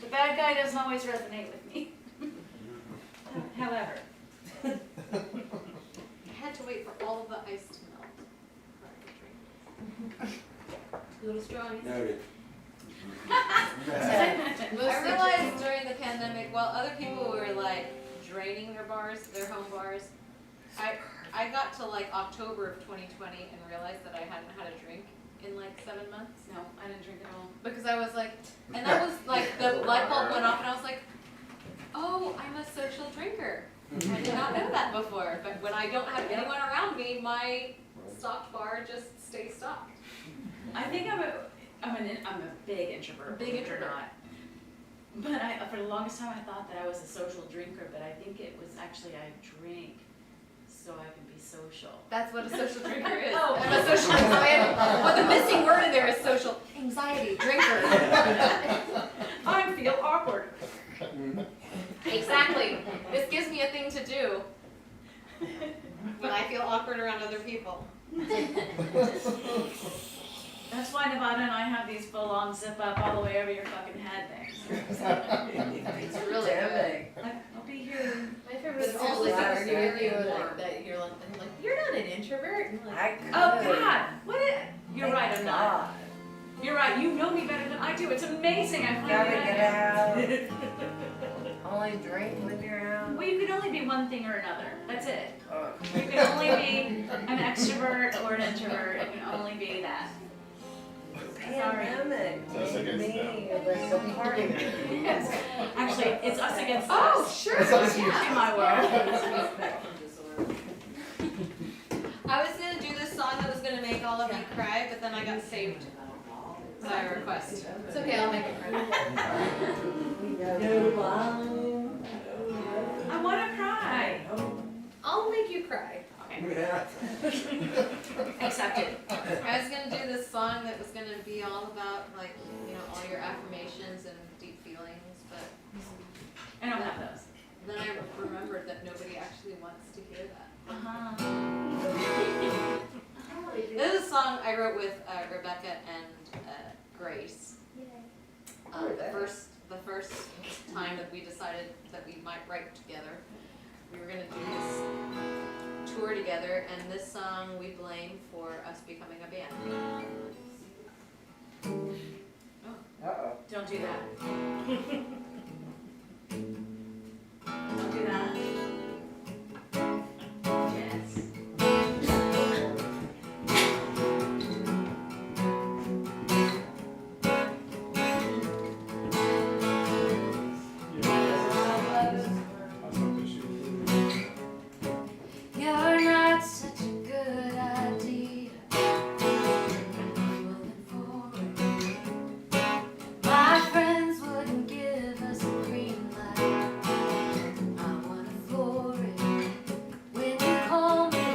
The bad guy doesn't always resonate with me. However, I had to wait for all of the ice to melt before I could drink. Little straws. Noted. I realized during the pandemic, while other people were like draining their bars, their home bars, I got to like October of 2020 and realized that I hadn't had a drink in like 7 months. no, I didn't drink at all. Because I was like, and that was like, the light bulb went off and I was like, oh, I'm a social drinker. I did not know that before, but when I don't have anyone around me, my stocked bar just stays stocked. I think I'm a big introvert. Big believe it or introvert. not. But for the longest time I thought that I was a social drinker, but I think it was actually I drank so I can be social. That's what a social drinker is. Oh. I'm a social anxiety. Well, the missing word in there is social anxiety drinker. I feel awkward. Exactly. This gives me a thing to do when I feel awkward around other people. That's why Nevada and I have these full-on zip-up all the way over your fucking head things. It's really good. I'll be here. My favorite is also like argue with you like that. You're like, I'm like, you're not an introvert. And I'm like, Oh God! You're right, I'm not. You're right, you know me better than I do. It's amazing. I Gotta finally get out. Only drink when you're out. Well, you can only be one thing or another. That's it. Oh. You can only be an extrovert or an introvert. You can only be that. Pandemic Us made against me like the party. Yes. Actually, it's us against oh, us. sure. In my world. I was gonna do this song that was gonna make all of you cry, but then I got saved by a request. It's okay, I'll make it cry. I want to cry. I'll make you cry. Accepted. I was gonna do this song that was gonna be all about like, you know, all your affirmations and deep feelings, but I don't have those. then I remembered that nobody actually wants to hear that. This is a song I wrote with Rebecca and Grace. The first time that we decided that we might write together, we were gonna do this tour together, and this song we blame for us becoming a band. Uh-oh. Don't do that. Don't do that. Yes. You're not such a good idea. My friends wouldn't give us a green light. I wanna floor it. When you call me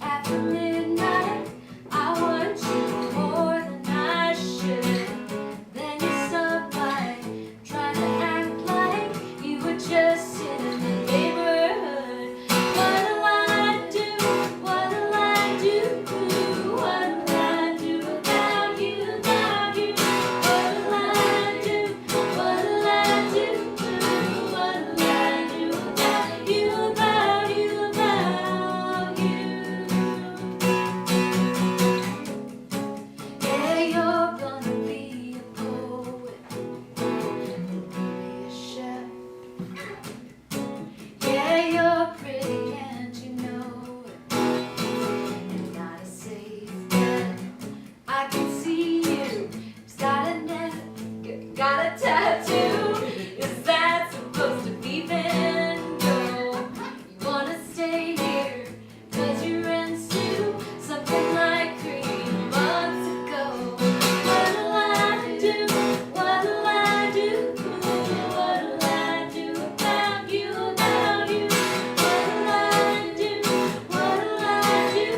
after midnight, I want you more than I should. Then you stop by, trying to act like you were just in the neighborhood. What'll I do? What'll I do? What'll I do about you, about you? What'll I do? What'll I do? What'll I do about you, about you, about you? Yeah, you're gonna be a poet, be a chef. Yeah, you're pretty and you know it, and not a safe bet. I can see you, got a tattoo. Is that supposed to be bingo? You wanna stay here, 'cause you into something like 3 months ago. What'll I do? What'll I do? What'll I do about you, about you? What'll I do? What'll I do?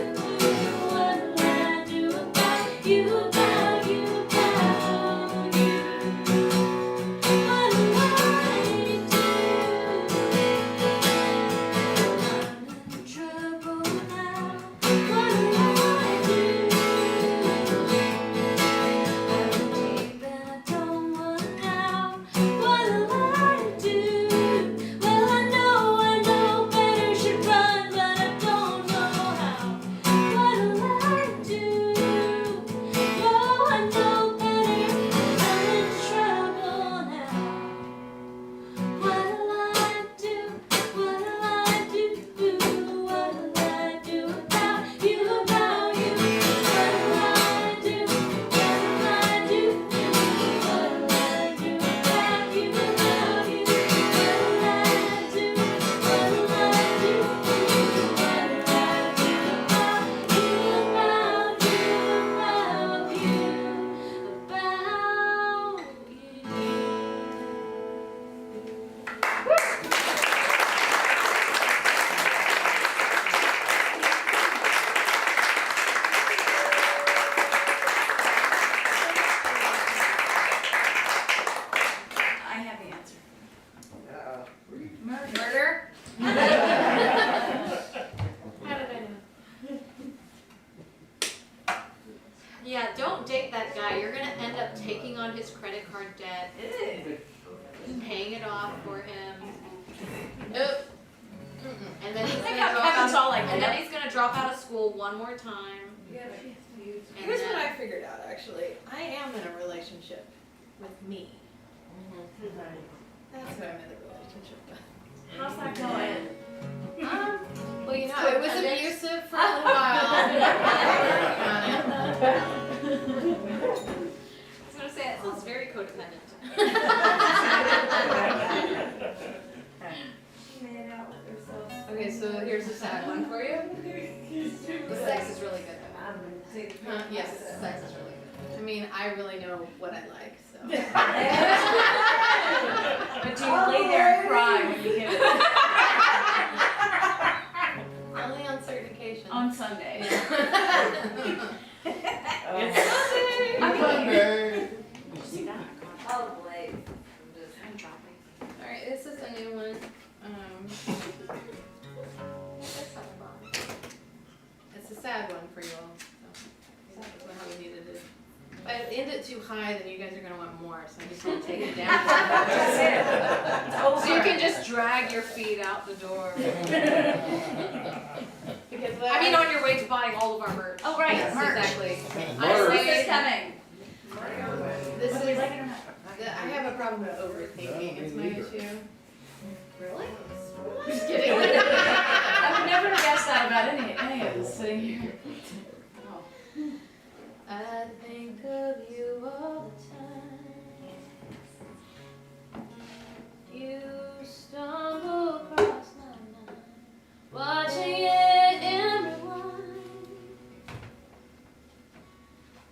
What'll I do about you, about you, about you? on his credit card debt, paying it off for him. Nope. And then he's gonna drop Kevin's all out. like, And then he's gonna drop out of school one more time. Here's what I figured out, actually. I am in a relationship with me. That's who I'm in a relationship with. How's that going? Well, you know, it was abusive for a little while. I was gonna say, it sounds very codependent. Okay, so here's a sad one for you. The sex is really good. Yes, the sex is really good. I mean, I really know what I like, so. But do you lay there and cry when you give it? Only on certain occasions. On Sunday. It's Sunday. I'm Monday. See that? Oh, boy. I'm dropping. Alright, this is a new one. That's not fun. It's a sad one for you all. So, that's not how we needed it. If I end it too high, then you guys are gonna want more, so I just want to take it down. That's it. So you can just drag your feet out the door. Because I mean, on your way to buying all of our merch. Oh, right, Yes, merch. exactly. Merch. This is coming. This Whether we is. like it or not. I have a problem with overthinking. It's my issue. Really? Just kidding. I would never have guessed that about any of us sitting here. Oh. I think of you all the time. You stumble across my mind, watching it in rewind.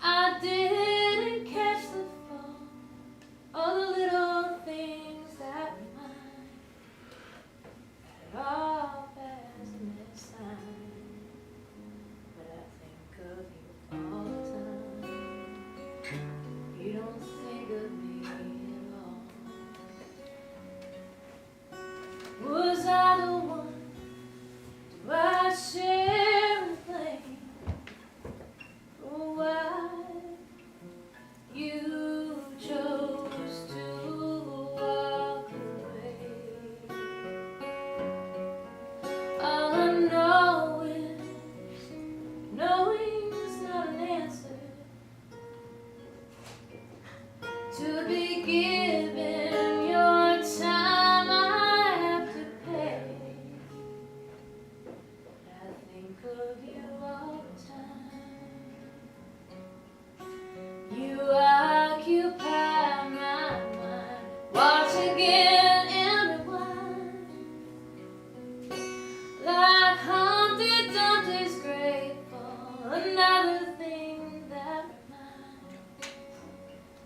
I didn't catch the fall, all the little things that remind that all fast and sign. But I think of you all the time. You don't think of me at all. Was I the one? Do I share the blame for why you chose to walk away? Knowing's not an answer. To be given your time, I have to pay. I think of you all the time. You occupy my mind. Watch again and rewind. Like Humpty Dumpty's great fall, another thing that reminds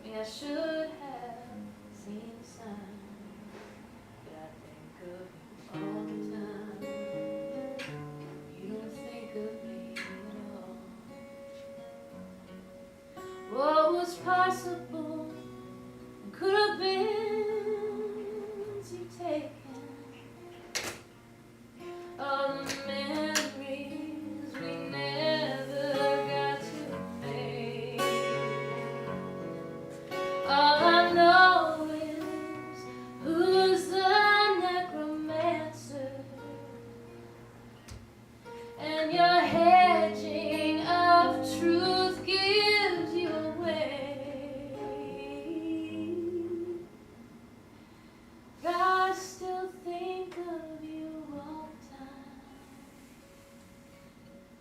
me I should have seen the sign. But I think of you all the time. You don't think of me at all. What was possible and could have been, you taken. All the memories we never got to make. All I know is who's the necromancer, and your hedging of truth gives you away. God, still think of you all the time.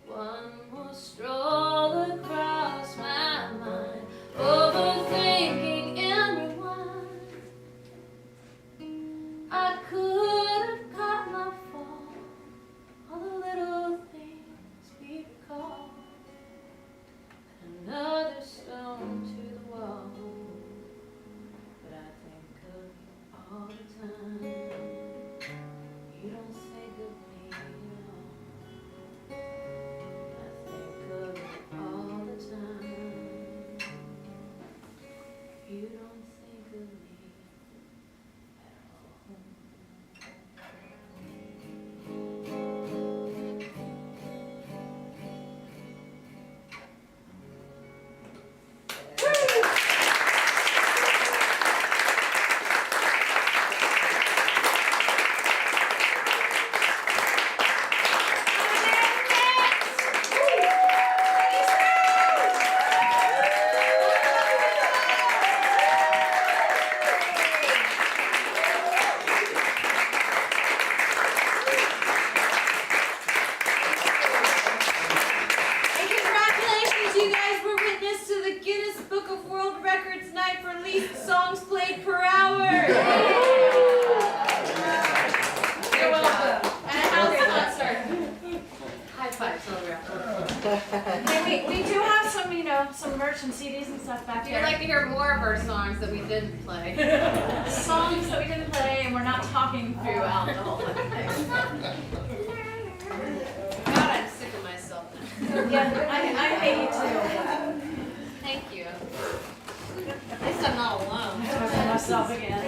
One more stroll across my mind, overthinking and rewind. I could have caught my fall, all the little things we recall. Another stone to the wall, but I think of you all the time. You don't think of me at all. I think of you all the time. You don't think of me at all. Hey, we do have some, you know, some merch and CDs and stuff back If you'd here. like to hear more of our songs that we didn't play. Songs that we didn't play and we're not talking throughout the whole fucking thing. God, I'm sick of myself now. Yeah, I hate you too. Thank you. At least I'm not alone. I'm talking myself again.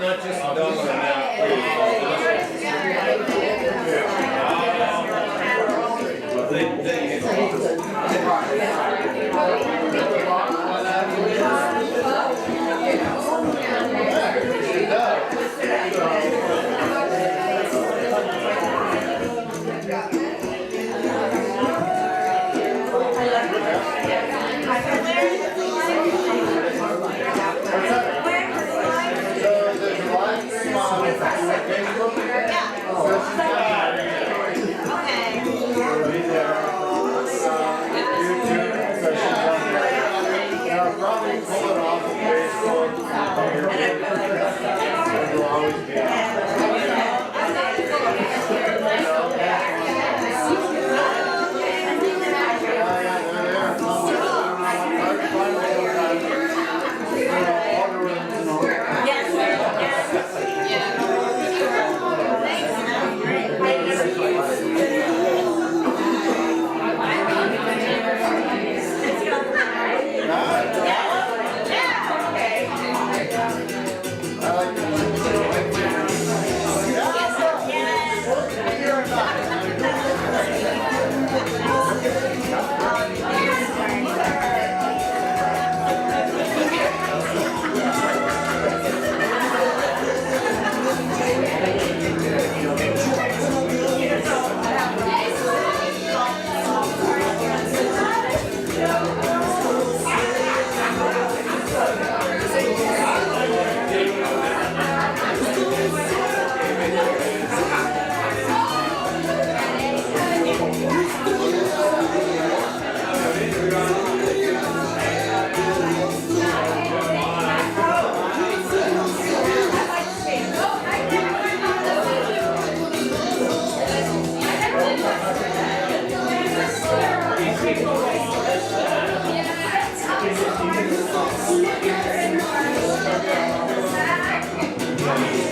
not just done on that.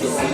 Yeah.